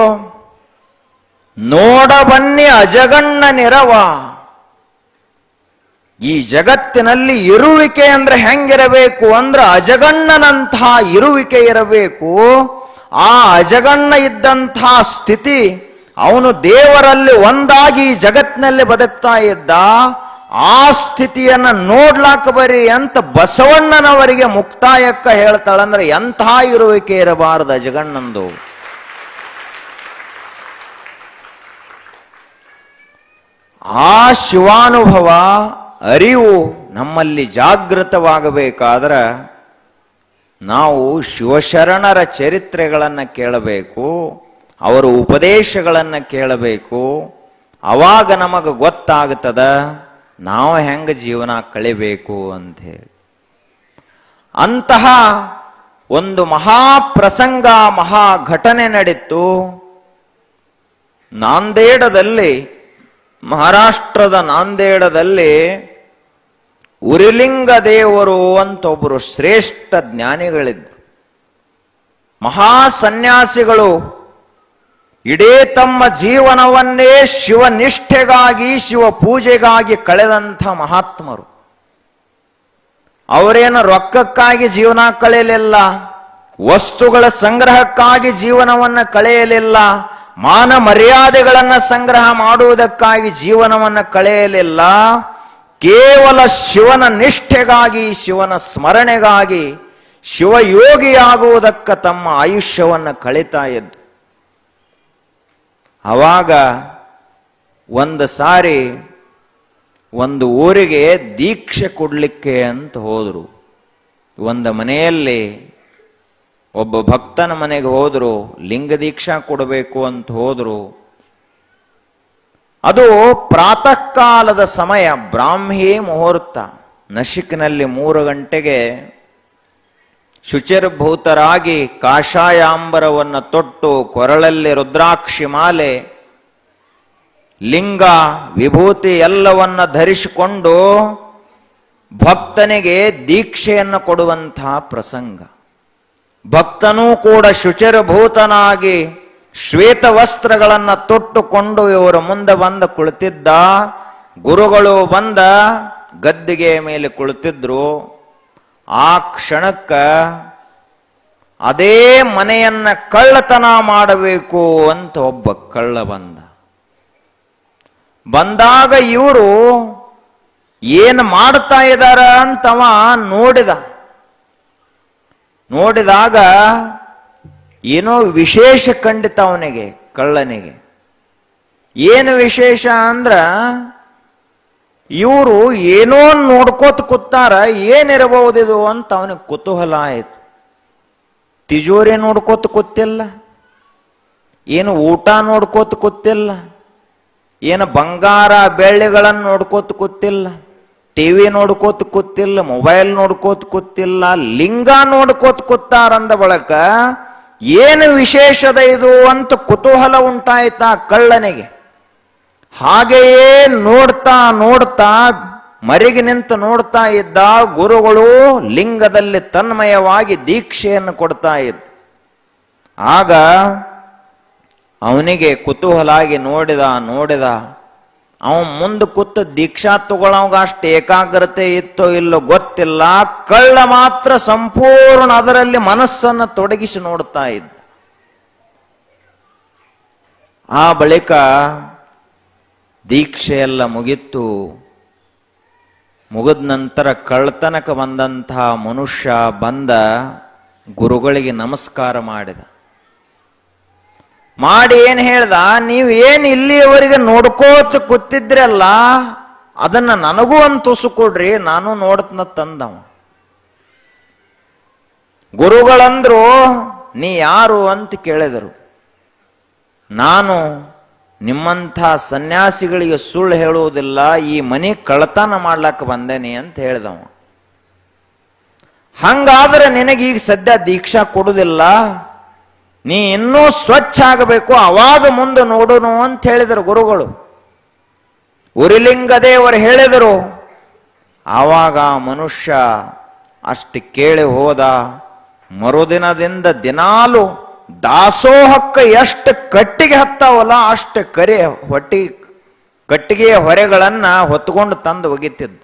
ನೋಡಬನ್ನಿ ಅಜಗಣ್ಣ ನಿರವ. ಈ ಜಗತ್ತಿನಲ್ಲಿ ಇರುವಿಕೆ ಅಂದ್ರೆ ಹೆಂಗಿರಬೇಕು ಅಂದ್ರೆ ಅಜಗಣ್ಣನಂತಹ ಇರುವಿಕೆ ಇರಬೇಕು. ಆ ಅಜಗಣ್ಣ ಇದ್ದಂತಹ ಸ್ಥಿತಿ, ಅವನು ದೇವರಲ್ಲಿ ಒಂದಾಗಿ ಜಗತ್ತಿನಲ್ಲಿ ಬದುಕ್ತಾ ಇದ್ದ. ಆ ಸ್ಥಿತಿಯನ್ನ ನೋಡ್ಲಾಕ ಬರಿ ಅಂತ ಬಸವಣ್ಣನವರಿಗೆ ಮುಕ್ತಾಯಕ್ಕ ಹೇಳ್ತಾಳಂದ್ರೆ ಎಂಥ ಇರುವಿಕೆ ಇರಬಾರದು ಅಜಗಣ್ಣಂದು. ಆ ಶಿವಾನುಭವ ಅರಿವು ನಮ್ಮಲ್ಲಿ ಜಾಗೃತವಾಗಬೇಕಾದ್ರೆ ನಾವು ಶಿವಶರಣರ ಚರಿತ್ರೆಗಳನ್ನು ಕೇಳಬೇಕು, ಅವರ ಉಪದೇಶಗಳನ್ನು ಕೇಳಬೇಕು. ಅವಾಗ ನಮಗೆ ಗೊತ್ತಾಗ್ತದ ನಾವು ಹೆಂಗ ಜೀವನ ಕಳಿಬೇಕು ಅಂತ ಹೇಳಿ. ಅಂತಹ ಒಂದು ಮಹಾಪ್ರಸಂಗ, ಮಹಾ ಘಟನೆ ನಡೀತು ನಾಂದೇಡದಲ್ಲಿ. ಮಹಾರಾಷ್ಟ್ರದ ನಾಂದೇಡದಲ್ಲಿ ಉರಿಲಿಂಗ ದೇವರು ಅಂತ ಒಬ್ಬರು ಶ್ರೇಷ್ಠ ಜ್ಞಾನಿಗಳಿದ್ರು, ಮಹಾ ಸನ್ಯಾಸಿಗಳು. ಇಡೀ ತಮ್ಮ ಜೀವನವನ್ನೇ ಶಿವನಿಷ್ಠೆಗಾಗಿ, ಶಿವ ಪೂಜೆಗಾಗಿ ಕಳೆದಂಥ ಮಹಾತ್ಮರು. ಅವರೇನು ರೊಕ್ಕಕ್ಕಾಗಿ ಜೀವನ ಕಳೆಯಲಿಲ್ಲ, ವಸ್ತುಗಳ ಸಂಗ್ರಹಕ್ಕಾಗಿ ಜೀವನವನ್ನು ಕಳೆಯಲಿಲ್ಲ, ಮಾನ ಮರ್ಯಾದೆಗಳನ್ನು ಸಂಗ್ರಹ ಮಾಡುವುದಕ್ಕಾಗಿ ಜೀವನವನ್ನು ಕಳೆಯಲಿಲ್ಲ. ಕೇವಲ ಶಿವನ ನಿಷ್ಠೆಗಾಗಿ, ಶಿವನ ಸ್ಮರಣೆಗಾಗಿ, ಶಿವಯೋಗಿಯಾಗುವುದಕ್ಕೆ ತಮ್ಮ ಆಯುಷ್ಯವನ್ನು ಕಳೀತಾ ಇದ್ದು. ಅವಾಗ ಒಂದು ಸಾರಿ ಒಂದು ಊರಿಗೆ ದೀಕ್ಷೆ ಕೊಡ್ಲಿಕ್ಕೆ ಅಂತ ಹೋದ್ರು. ಒಂದು ಮನೆಯಲ್ಲಿ ಒಬ್ಬ ಭಕ್ತನ ಮನೆಗೆ ಹೋದ್ರು, ಲಿಂಗ ದೀಕ್ಷಾ ಕೊಡಬೇಕು ಅಂತ ಹೋದ್ರು. ಅದು ಪ್ರಾತಃ ಕಾಲದ ಸಮಯ, ಬ್ರಾಹ್ಮಿ ಮುಹೂರ್ತ. ನಶಿಕ್ನಲ್ಲಿ 3 ಗಂಟೆಗೆ ಶುಚಿರ್ಭೂತರಾಗಿ ಕಾಷಾಯಾಂಬರವನ್ನು ತೊಟ್ಟು, ಕೊರಳಲ್ಲಿ ರುದ್ರಾಕ್ಷಿ ಮಾಲೆ, ಲಿಂಗ ವಿಭೂತಿ ಎಲ್ಲವನ್ನ ಧರಿಸಿಕೊಂಡು ಭಕ್ತನಿಗೆ ದೀಕ್ಷೆಯನ್ನು ಕೊಡುವಂತಹ ಪ್ರಸಂಗ. ಭಕ್ತನೂ ಕೂಡ ಶುಚಿರ್ಭೂತನಾಗಿ ಶ್ವೇತ ವಸ್ತ್ರಗಳನ್ನು ತೊಟ್ಟುಕೊಂಡು ಇವರ ಮುಂದೆ ಬಂದು ಕುಳಿತಿದ್ದ. ಗುರುಗಳು ಬಂದ ಗದ್ದಿಗೆ ಮೇಲೆ ಕುಳಿತಿದ್ರು. ಆ ಕ್ಷಣಕ್ಕ ಅದೇ ಮನೆಯನ್ನ ಕಳ್ಳತನ ಮಾಡಬೇಕು ಅಂತ ಒಬ್ಬ ಕಳ್ಳ ಬಂದಾಗ ಇವರು ಏನು ಮಾಡ್ತಾ ಇದ್ದಾರ ಅಂತವ ನೋಡಿದಾಗ ಏನೋ ವಿಶೇಷ ಕಂಡಿತ ಅವನಿಗೆ, ಕಳ್ಳನಿಗೆ. ಏನು ವಿಶೇಷ ಅಂದ್ರ ಇವರು ಏನೋ ನೋಡ್ಕೋತ ಕೂತಾರ, ಏನಿರಬಹುದಿದು ಅಂತ ಅವನಿಗೆ ಕುತೂಹಲ ಆಯ್ತು. ತಿಜೋರಿ ನೋಡ್ಕೋತ ಕೂತಿಲ್ಲ, ಏನು ಊಟ ನೋಡ್ಕೋತ ಕೂತಿಲ್ಲ, ಏನು ಬಂಗಾರ ಬೆಳ್ಳಿಗಳನ್ನು ನೋಡ್ಕೋತ ಕೂತಿಲ್ಲ, ಟಿವಿ ನೋಡ್ಕೋತ ಕೂತಿಲ್ಲ, ಮೊಬೈಲ್ ನೋಡ್ಕೋತ ಕೂತಿಲ್ಲ, ಲಿಂಗ ನೋಡ್ಕೋತ ಕೂತಾರಂದ ಬಳಕ ಏನು ವಿಶೇಷದ ಇದು ಅಂತ ಕುತೂಹಲ ಉಂಟಾಯ್ತಾ ಕಳ್ಳನಿಗೆ. ಹಾಗೆಯೇ ನೋಡ್ತಾ ಮರಿಗೆ ನಿಂತು ನೋಡ್ತಾ ಇದ್ದ. ಗುರುಗಳು ಲಿಂಗದಲ್ಲಿ ತನ್ಮಯವಾಗಿ ದೀಕ್ಷೆಯನ್ನು ಕೊಡ್ತಾ ಇದ್ದ. ಆಗ ಅವನಿಗೆ ಕುತೂಹಲಾಗಿ ನೋಡಿದ ಅವನ್ ಮುಂದೆ ಕೂತು ದೀಕ್ಷಾ ತಗೊಳ್ಳೋವಾಗ ಅಷ್ಟು ಏಕಾಗ್ರತೆ ಇತ್ತೋ ಇಲ್ಲೋ ಗೊತ್ತಿಲ್ಲ. ಕಳ್ಳ ಮಾತ್ರ ಸಂಪೂರ್ಣ ಅದರಲ್ಲಿ ಮನಸ್ಸನ್ನು ತೊಡಗಿಸಿ ನೋಡ್ತಾ ಇದ್ದ. ಆ ಬಳಿಕ ದೀಕ್ಷೆಯೆಲ್ಲ ಮುಗಿತ್ತು. ಮುಗಿದ ನಂತರ ಕಳ್ಳತನಕ ಬಂದಂತಹ ಮನುಷ್ಯ ಬಂದ ಗುರುಗಳಿಗೆ ನಮಸ್ಕಾರ ಮಾಡಿ ಏನ್ ಹೇಳ್ದ, ನೀವು ಏನ್ ಇಲ್ಲಿಯವರೆಗೆ ನೋಡ್ಕೋತ ಕೂತಿದ್ರಲ್ಲ ಅದನ್ನ ನನಗೂ ಒಂದು ತುಸು ಕೊಡ್ರಿ, ನಾನು ನೋಡ್ತನ ತಂದವ. ಗುರುಗಳಂದ್ರು, ನೀ ಯಾರು ಅಂತ ಕೇಳಿದರು. ನಾನು ನಿಮ್ಮಂಥ ಸನ್ಯಾಸಿಗಳಿಗೆ ಸುಳ್ಳು ಹೇಳುವುದಿಲ್ಲ, ಈ ಮನೆ ಕಳ್ಳತನ ಮಾಡ್ಲಕ್ಕ ಬಂದೇನಿ ಅಂತ ಹೇಳಿದವ. ಹಂಗಾದ್ರೆ ನಿನಗೀಗ ಸದ್ಯ ದೀಕ್ಷಾ ಕೊಡುವುದಿಲ್ಲ, ನೀ ಇನ್ನೂ ಸ್ವಚ್ಛ ಆಗಬೇಕು, ಅವಾಗ ಮುಂದೆ ನೋಡುನು ಅಂತ ಹೇಳಿದರು ಗುರುಗಳು. ಉರಿಲಿಂಗದೇವರು ಹೇಳಿದರು. ಆವಾಗ ಮನುಷ್ಯ ಅಷ್ಟು ಕೇಳಿ ಹೋದ. ಮರುದಿನದಿಂದ ದಿನಾಲು ದಾಸೋಹಕ್ಕೆ ಎಷ್ಟು ಕಟ್ಟಿಗೆ ಹತ್ತಾವಲ್ಲ ಅಷ್ಟು ಕಟ್ಟಿಗೆಯ ಹೊರೆಗಳನ್ನ ಹೊತ್ಕೊಂಡು ತಂದು ಒಗಿತಿದ್ದ.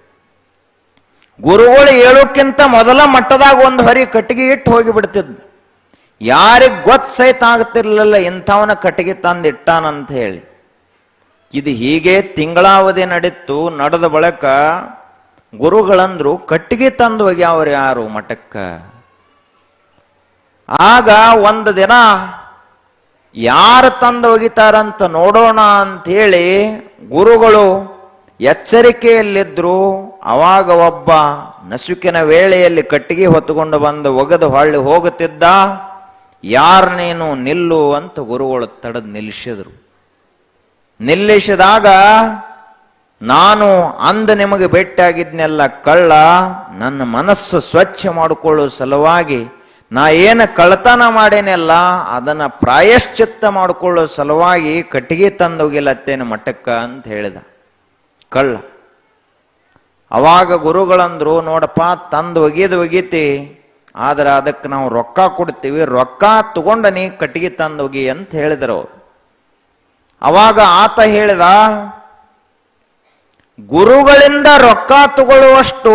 ಗುರುಗಳು ಹೇಳೋಕ್ಕಿಂತ ಮೊದಲ ಮಟ್ಟದಾಗ ಒಂದು ಹೊರೆ ಕಟ್ಟಿಗೆ ಇಟ್ಟು ಹೋಗಿಬಿಡ್ತಿದ್ದ. ಯಾರಿಗ್ ಸಹಿತ ಆಗ್ತಿರ್ಲಿಲ್ಲ ಇಂಥವನ ಕಟ್ಟಿಗೆ ತಂದಿಟ್ಟಾನಂತ ಹೇಳಿ. ಇದು ಹೀಗೆ ತಿಂಗಳಾವಧಿ ನಡೀತು. ನಡೆದ ಬಳಿಕ ಗುರುಗಳಂದ್ರು, ಕಟ್ಟಿಗೆ ತಂದು ಒಗ್ಯಾವ್ರು ಯಾರು ಮಠಕ್ಕ? ಆಗ ಒಂದು ದಿನ ಯಾರು ತಂದು ಒಗಿತಾರಂತ ನೋಡೋಣ ಅಂತ ಹೇಳಿ ಗುರುಗಳು ಎಚ್ಚರಿಕೆಯಲ್ಲಿದ್ರು. ಅವಾಗ ಒಬ್ಬ ನಸುಕಿನ ವೇಳೆಯಲ್ಲಿ ಕಟ್ಟಿಗೆ ಹೊತ್ತುಕೊಂಡು ಬಂದು ಒಗೆದು ಹೊಳ್ಳಿ ಹೋಗುತ್ತಿದ್ದ. ಯಾರು ನೀನು, ನಿಲ್ಲು ಅಂತ ಗುರುಗಳು ತಡೆದು ನಿಲ್ಲಿಸಿದ್ರು. ನಿಲ್ಲಿಸಿದಾಗ, ನಾನು ಅಂದ ನಿಮಗೆ ಭೇಟಿಯಾಗಿದ್ನೆಲ್ಲ ಕಳ್ಳ, ನನ್ನ ಮನಸ್ಸು ಸ್ವಚ್ಛ ಮಾಡಿಕೊಳ್ಳುವ ಸಲುವಾಗಿ ನಾ ಏನು ಕಳ್ಳತನ ಮಾಡೇನೆಲ್ಲ ಅದನ್ನ ಪ್ರಾಯಶ್ಚಿತ್ತ ಮಾಡಿಕೊಳ್ಳುವ ಸಲುವಾಗಿ ಕಟ್ಟಿಗೆ ತಂದೋಗಿಲ್ಲತ್ತೇನೆ ಮಠಕ್ಕ ಅಂತ ಹೇಳಿದ ಕಳ್ಳ. ಅವಾಗ ಗುರುಗಳಂದ್ರು, ನೋಡಪ್ಪ ತಂದು ಒಗೀತಿ, ಆದ್ರೆ ಅದಕ್ಕೆ ನಾವು ರೊಕ್ಕ ಕೊಡ್ತೀವಿ, ರೊಕ್ಕ ತಗೊಂಡ ನೀ ಕಟ್ಟಿಗೆ ತಂದೋಗಿ ಅಂತ ಹೇಳಿದರು ಅವ್ರು. ಅವಾಗ ಆತ ಹೇಳಿದ, ಗುರುಗಳಿಂದ ರೊಕ್ಕ ತಗೊಳ್ಳುವಷ್ಟು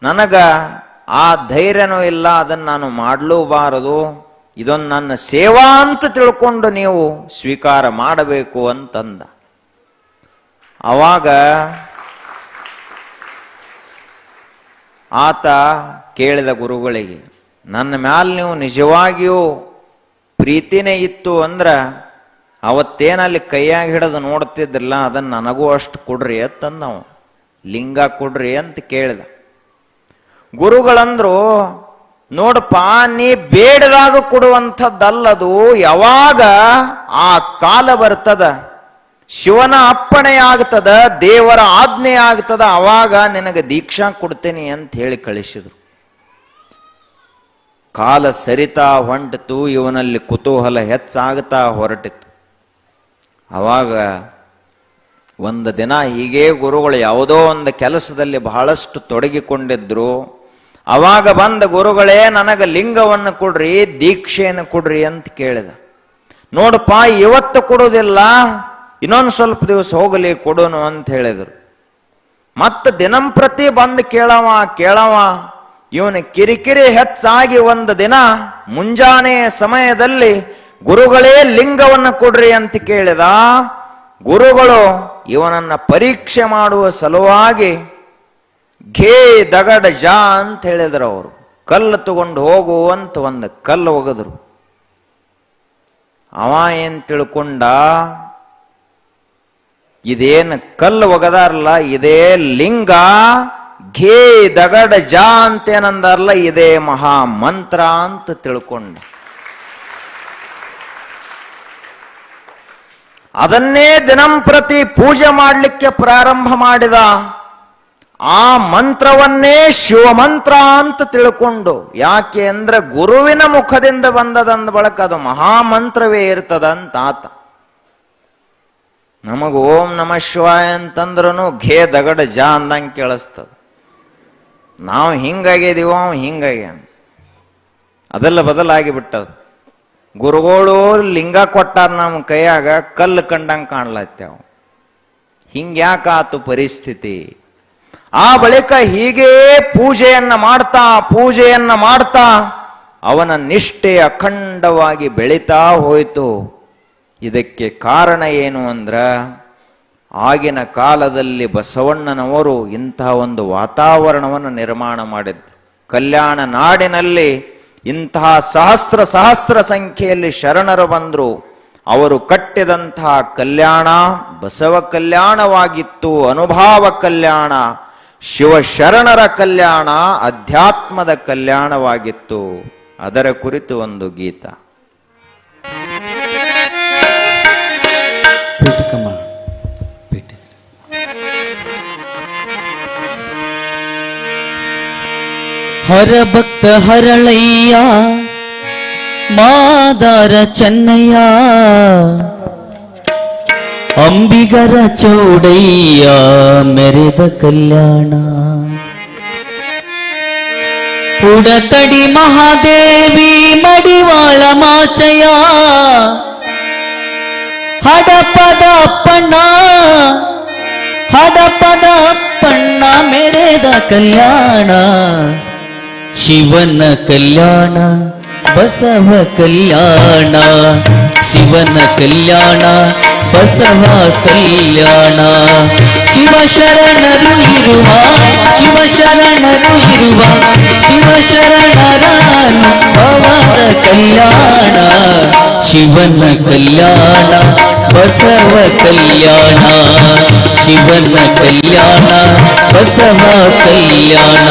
ನನಗ ಆ ಧೈರ್ಯನೂ ಇಲ್ಲ, ಅದನ್ನು ನಾನು ಮಾಡಲೂಬಾರದು. ಇದೊಂದು ನನ್ನ ಸೇವಾ ಅಂತ ತಿಳ್ಕೊಂಡು ನೀವು ಸ್ವೀಕಾರ ಮಾಡಬೇಕು ಅಂತಂದ. ಅವಾಗ ಆತ ಕೇಳಿದ ಗುರುಗಳಿಗೆ, ನನ್ನ ಮ್ಯಾಲ ನೀವು ನಿಜವಾಗಿಯೂ ಪ್ರೀತಿನೇ ಇತ್ತು ಅಂದ್ರ ಅವತ್ತೇನಲ್ಲಿ ಕೈಯಾಗಿ ಹಿಡಿದು ನೋಡ್ತಿದ್ರಲ್ಲ ಅದನ್ನ ನನಗೂ ಅಷ್ಟು ಕೊಡ್ರಿ ಅಂತಂದವ. ಲಿಂಗ ಕೊಡ್ರಿ ಅಂತ ಕೇಳಿದ. ಗುರುಗಳಂದ್ರು, ನೋಡಪ್ಪ, ನೀ ಬೇಡದಾಗ ಕೊಡುವಂಥದ್ದಲ್ಲದು, ಯಾವಾಗ ಆ ಕಾಲ ಬರ್ತದ, ಶಿವನ ಅಪ್ಪಣೆ ಆಗ್ತದ, ದೇವರ ಆಜ್ಞೆ ಆಗ್ತದ, ಅವಾಗ ನಿನಗೆ ದೀಕ್ಷಾ ಕೊಡ್ತೇನೆ ಅಂತ ಹೇಳಿ ಕಳಿಸಿದ್ರು. ಕಾಲ ಸರಿತಾ ಹೊಂಟಿತು. ಇವನಲ್ಲಿ ಕುತೂಹಲ ಹೆಚ್ಚಾಗ್ತಾ ಹೊರಟಿತು. ಅವಾಗ ಒಂದು ದಿನ ಹೀಗೆ ಗುರುಗಳು ಯಾವುದೋ ಒಂದು ಕೆಲಸದಲ್ಲಿ ಬಹಳಷ್ಟು ತೊಡಗಿಕೊಂಡಿದ್ರು. ಅವಾಗ ಬಂದ ಗುರುಗಳೇ, ನನಗೆ ಲಿಂಗವನ್ನು ಕೊಡ್ರಿ, ದೀಕ್ಷೆಯನ್ನು ಕೊಡ್ರಿ ಅಂತ ಕೇಳಿದ. ನೋಡಪ್ಪ, ಇವತ್ತು ಕೊಡೋದಿಲ್ಲ, ಇನ್ನೊಂದು ಸ್ವಲ್ಪ ದಿವಸ ಹೋಗಲಿ ಕೊಡೋನು ಅಂತ ಹೇಳಿದರು. ಮತ್ತೆ ದಿನಂಪ್ರತಿ ಬಂದು ಕೇಳವ ಇವನ ಕಿರಿಕಿರಿ ಹೆಚ್ಚಾಗಿ ಒಂದು ದಿನ ಮುಂಜಾನೆ ಸಮಯದಲ್ಲಿ ಗುರುಗಳೇ ಲಿಂಗವನ್ನು ಕೊಡ್ರಿ ಅಂತ ಕೇಳಿದ. ಗುರುಗಳು ಇವನನ್ನ ಪರೀಕ್ಷೆ ಮಾಡುವ ಸಲುವಾಗಿ ಘೇ ದಗಡ ಜಾ ಅಂತ ಹೇಳಿದ್ರು. ಅವರು ಕಲ್ಲು ತಗೊಂಡು ಹೋಗು ಅಂತ ಒಂದು ಕಲ್ಲು ಒಗೆದ್ರು. ಅವ ಏನ್ ತಿಳ್ಕೊಂಡ, ಇದೇನು ಕಲ್ಲು ಒಗದಾರಲ್ಲ ಇದೇ ಲಿಂಗ, ಘೇ ದಗಡ ಜಾ ಅಂತೇನಂದಾರಲ್ಲ ಇದೇ ಮಹಾ ಮಂತ್ರ ಅಂತ ತಿಳ್ಕೊಂಡ. ಅದನ್ನೇ ದಿನಂಪ್ರತಿ ಪೂಜೆ ಮಾಡಲಿಕ್ಕೆ ಪ್ರಾರಂಭ ಮಾಡಿದ. ಆ ಮಂತ್ರವನ್ನೇ ಶಿವಮಂತ್ರ ಅಂತ ತಿಳ್ಕೊಂಡು, ಯಾಕೆ ಅಂದ್ರೆ ಗುರುವಿನ ಮುಖದಿಂದ ಬಂದದಂದ ಬಳಕ ಅದು ಮಹಾಮಂತ್ರವೇ ಇರ್ತದಂತ ಆತ. ನಮಗ ಓಂ ನಮ ಶಿವಾಯ ಅಂತಂದ್ರೂ ಘೇ ದಗಡ ಜಾ ಅಂದಂಗೆ ಕೇಳಿಸ್ತದ. ನಾವು ಹಿಂಗಾಗಿದೀವೋ ಹಿಂಗಾಗ್ಯಾನ, ಅದೆಲ್ಲ ಬದಲಾಗಿ ಬಿಟ್ಟದ. ಗುರುಗಳು ಲಿಂಗ ಕೊಟ್ಟಾರ ನಮ್ಮ ಕೈಯಾಗ ಕಲ್ಲು ಕಂಡಂಗೆ ಕಾಣ್ಲತ್ತೇವ್. ಹಿಂಗ್ಯಾಕಾತು ಪರಿಸ್ಥಿತಿ? ಆ ಬಳಿಕ ಹೀಗೇ ಪೂಜೆಯನ್ನ ಮಾಡ್ತಾ ಅವನ ನಿಷ್ಠೆ ಅಖಂಡವಾಗಿ ಬೆಳೀತಾ ಹೋಯಿತು. ಇದಕ್ಕೆ ಕಾರಣ ಏನು ಅಂದ್ರ, ಆಗಿನ ಕಾಲದಲ್ಲಿ ಬಸವಣ್ಣನವರು ಇಂತಹ ಒಂದು ವಾತಾವರಣವನ್ನು ನಿರ್ಮಾಣ ಮಾಡಿದ್ರು. ಕಲ್ಯಾಣ ನಾಡಿನಲ್ಲಿ ಇಂತಹ ಸಹಸ್ರ ಸಂಖ್ಯೆಯಲ್ಲಿ ಶರಣರು ಬಂದ್ರು. ಅವರು ಕಟ್ಟಿದಂತಹ ಕಲ್ಯಾಣ ಬಸವ ಕಲ್ಯಾಣವಾಗಿತ್ತು, ಅನುಭಾವ ಕಲ್ಯಾಣ, ಶಿವಶರಣರ ಕಲ್ಯಾಣ, ಅಧ್ಯಾತ್ಮದ ಕಲ್ಯಾಣವಾಗಿತ್ತು. ಅದರ ಕುರಿತು ಒಂದು ಗೀತ. ಹರ ಭಕ್ತ ಹರಳಯ್ಯ ಮಾದಾರ ಚೆನ್ನಯ್ಯ ಅಂಬಿಗರ ಚೌಡಯ್ಯ ಮೆರೆದ ಕಲ್ಯಾಣ ಉಡತಡಿ ಮಹಾದೇವಿ ಮಡಿವಾಳ ಮಾಚಯ್ಯ ಹಡಪದ ಅಪ್ಪಣ್ಣ ಮೆರೆದ ಕಲ್ಯಾಣ ಶಿವನ ಕಲ್ಯಾಣ ಬಸವ ಕಲ್ಯಾಣ ಶಿವನ ಕಲ್ಯಾಣ ಬಸವ ಕಲ್ಯಾಣ ಶಿವಶರಣರು ಇರುವ ಶಿವಶರಣರ ಅನುಭವದ ಕಲ್ಯಾಣ ಶಿವನ ಕಲ್ಯಾಣ ಬಸವ ಕಲ್ಯಾಣ ಶಿವನ ಕಲ್ಯಾಣ ಬಸವ ಕಲ್ಯಾಣ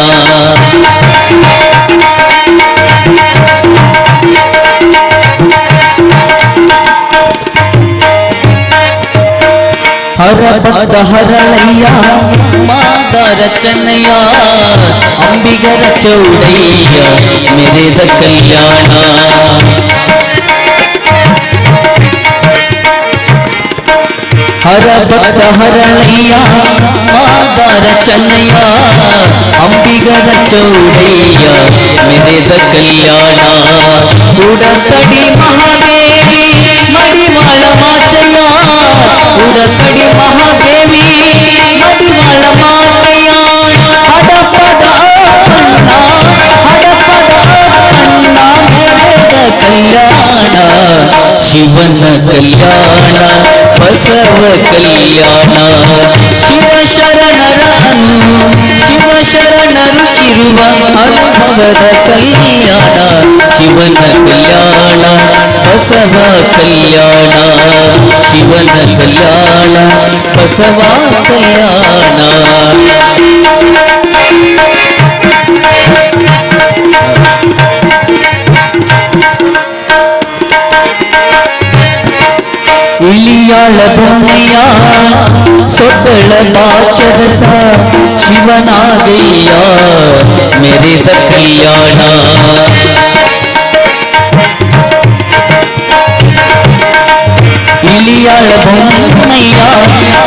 ಹರ ಭಕ್ತ ಹರಳಯ್ಯ ಮಾದಾರ ಚೆನ್ನಯ್ಯ ಅಂಬಿಗರ ಚೌಡಯ್ಯ ಮೆರೆದ ಕಲ್ಯಾಣ ಹರ ಭಕ್ತ ಹರಳಯ್ಯ ಮಾದಾರ ಚೆನ್ನಯ್ಯ ಅಂಬಿಗರ ಚೌಡಯ್ಯ ಮೆರೆದ ಕಲ್ಯಾಣ ಉಡತಡಿ ಮಹಾದೇವಿ ಮಡಿವಾಳ ಮಾಚಯ್ಯ ಉಡತಡಿ ಮಹಾದೇವಿ ಮಡಿವಾಳ ಮಾಚಯ್ಯ ಹಡಪದ ಅಣ್ಣ ಮೆರೆದ ಕಲ್ಯಾಣ ಶಿವನ ಕಲ್ಯಾಣ ಬಸವ ಕಲ್ಯಾಣ ಶಿವಶರಣರು ಇರುವ ಅನುಭವದ ಕಲ್ಯಾಣ ಶಿವನ ಕಲ್ಯಾಣ ಬಸವ ಕಲ್ಯಾಣ ಶಿವನ ಕಲ್ಯಾಣ ಬಸವ ಕಲ್ಯಾಣ ಇಳಿಯಾಳ ಬೊಮ್ಮೆಯ ಸೊಸಳ ಬಾಚರಸ ಶಿವನಾಗಯ್ಯ ಮೆರೆದ ಕಲ್ಯಾಣ ಇಳಿಯಾಳ ಬೊಮ್ಮೆಯ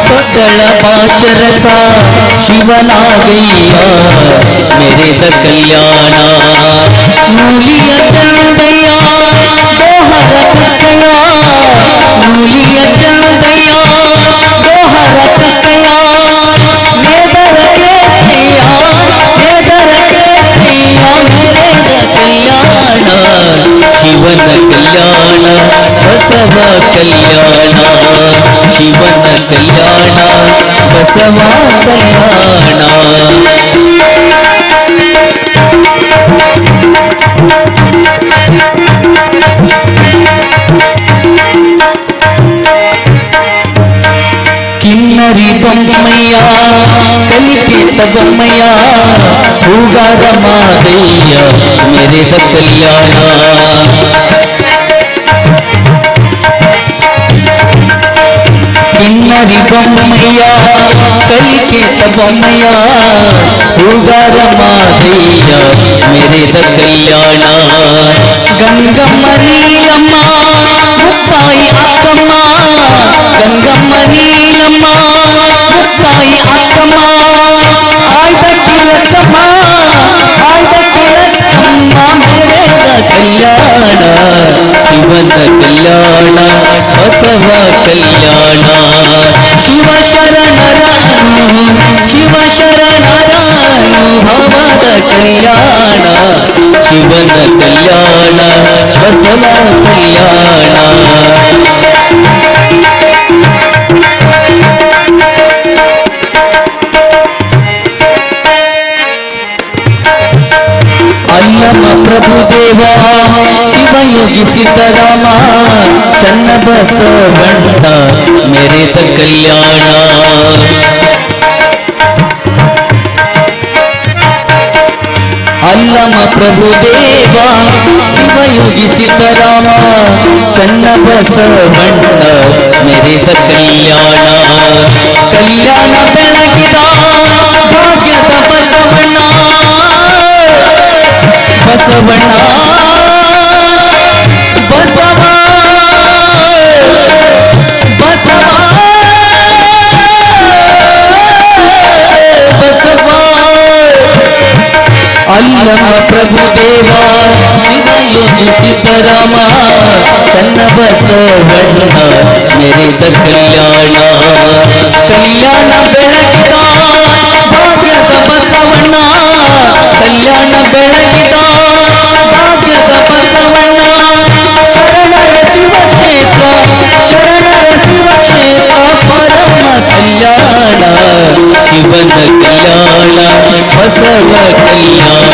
ಸೊಸಳ ಬಾಚರಸ ಶಿವನಾಗಯ್ಯ ಮೆರೆದ ಕಲ್ಯಾಣ ಮೂಲಿಯ ಚಂದಯ್ಯ ದೋಹರ ಕಕ್ಕಯ್ಯ ಮೂಲಿಯ ಚಂದಯ್ಯ ದೋಹರ ಕಕ್ಕಯ್ಯ ನೇದರ ಕೇತಯ್ಯ ಮೆರೆದ ಕಲ್ಯಾಣ ಶಿವನ ಕಲ್ಯಾಣ ಬಸವ ಕಲ್ಯಾಣ ಶಿವನ ಕಲ್ಯಾಣ ಬಸವ ಕಲ್ಯಾಣ ಕಿನ್ನರಿ ಬೊಮ್ಮಯ್ಯ ಕಲಿಕೇತ ಬೊಮ್ಮಯ್ಯ ಹೂಗಾರ ಮಾದಯ್ಯ ಮೆರೆದ ಕಲ್ಯಾಣ ಕಿನ್ನರಿ ಬೊಮ್ಮಯ್ಯ ಕಲಿಕೇತ ಬೊಮ್ಮಯ್ಯ ಹೂಗಾರ ಮಾದಯ್ಯ ಮೆರೆದ ಕಲ್ಯಾಣ ಗಂಗಮ್ಮ ನೀಲಮ್ಮ ಮುಕ್ತಾಯಿ ಅಕ್ಕಮ್ಮ ಗಂಗಮ್ಮ ನೀಲಮ್ಮ ಮುಕ್ತಾಯಿ ಅಕ್ಕಮ್ಮ ಆಯ್ದ ಕಿಲಕಮ್ಮ ಮೆರೆದ ಕಲ್ಯಾಣ ಶಿವನ ಕಲ್ಯಾಣ ಬಸವ ಕಲ್ಯಾಣ ಶಿವ ಶರಣರಾನು ಶಿವ ಶರಣರಾನು ಭವದ ಕಲ್ಯಾಣ ಶಿವನ ಕಲ್ಯಾಣ ಬಸವ ಕಲ್ಯಾಣ ಅಲ್ಲಮ ಪ್ರಭುದೇವ ಶಿವಯೋಗಿ ಸಿದ್ದರಾಮ ಚನ್ನ ಬಸವಣ್ಣ ಮೆರೆದ ಕಲ್ಯಾಣ ಅಲ್ಲಮ ಪ್ರಭುದೇವ ಶಿವಯೋಗಿ ಸಿದ್ದರಾಮ ಚನ್ನ ಬಸವಣ್ಣ ಮೆರೆದ ಕಲ್ಯಾಣ ಕಲ್ಯಾಣ ಬೆಳಗಿದ ಭಾಗ್ಯದ ಬಸವಣ್ಣ ಬಸವಣ್ಣ ಬಸವ ಬಸವ ಬಸವ ಅಲ್ಲಮ ಪ್ರಭುದೇವ ಶಿವಯೋಗಿ ಸಿದ್ದರಾಮ ಚನ್ನ ಬಸವಣ್ಣ ಮೆರೆದ ಕಲ್ಯಾಣ ಕಲ್ಯಾಣ ಬೆಳಗಿದ ಭಾಗ್ಯದ ಬಸವಣ್ಣ ಕಲ್ಯಾಣ ಬೆಳಗಿದ ಭಾಗ್ಯದ ಬಸವಣ್ಣ ಶರಣರ ಶಿವಕ್ಷೇತ್ರ ಶರಣರ ಶಿವಕ್ಷೇತ್ರ ಪರಮ ಕಲ್ಯಾಣ ಶಿವನ ಕಲ್ಯಾಣ ಬಸವ ಕಲ್ಯಾಣ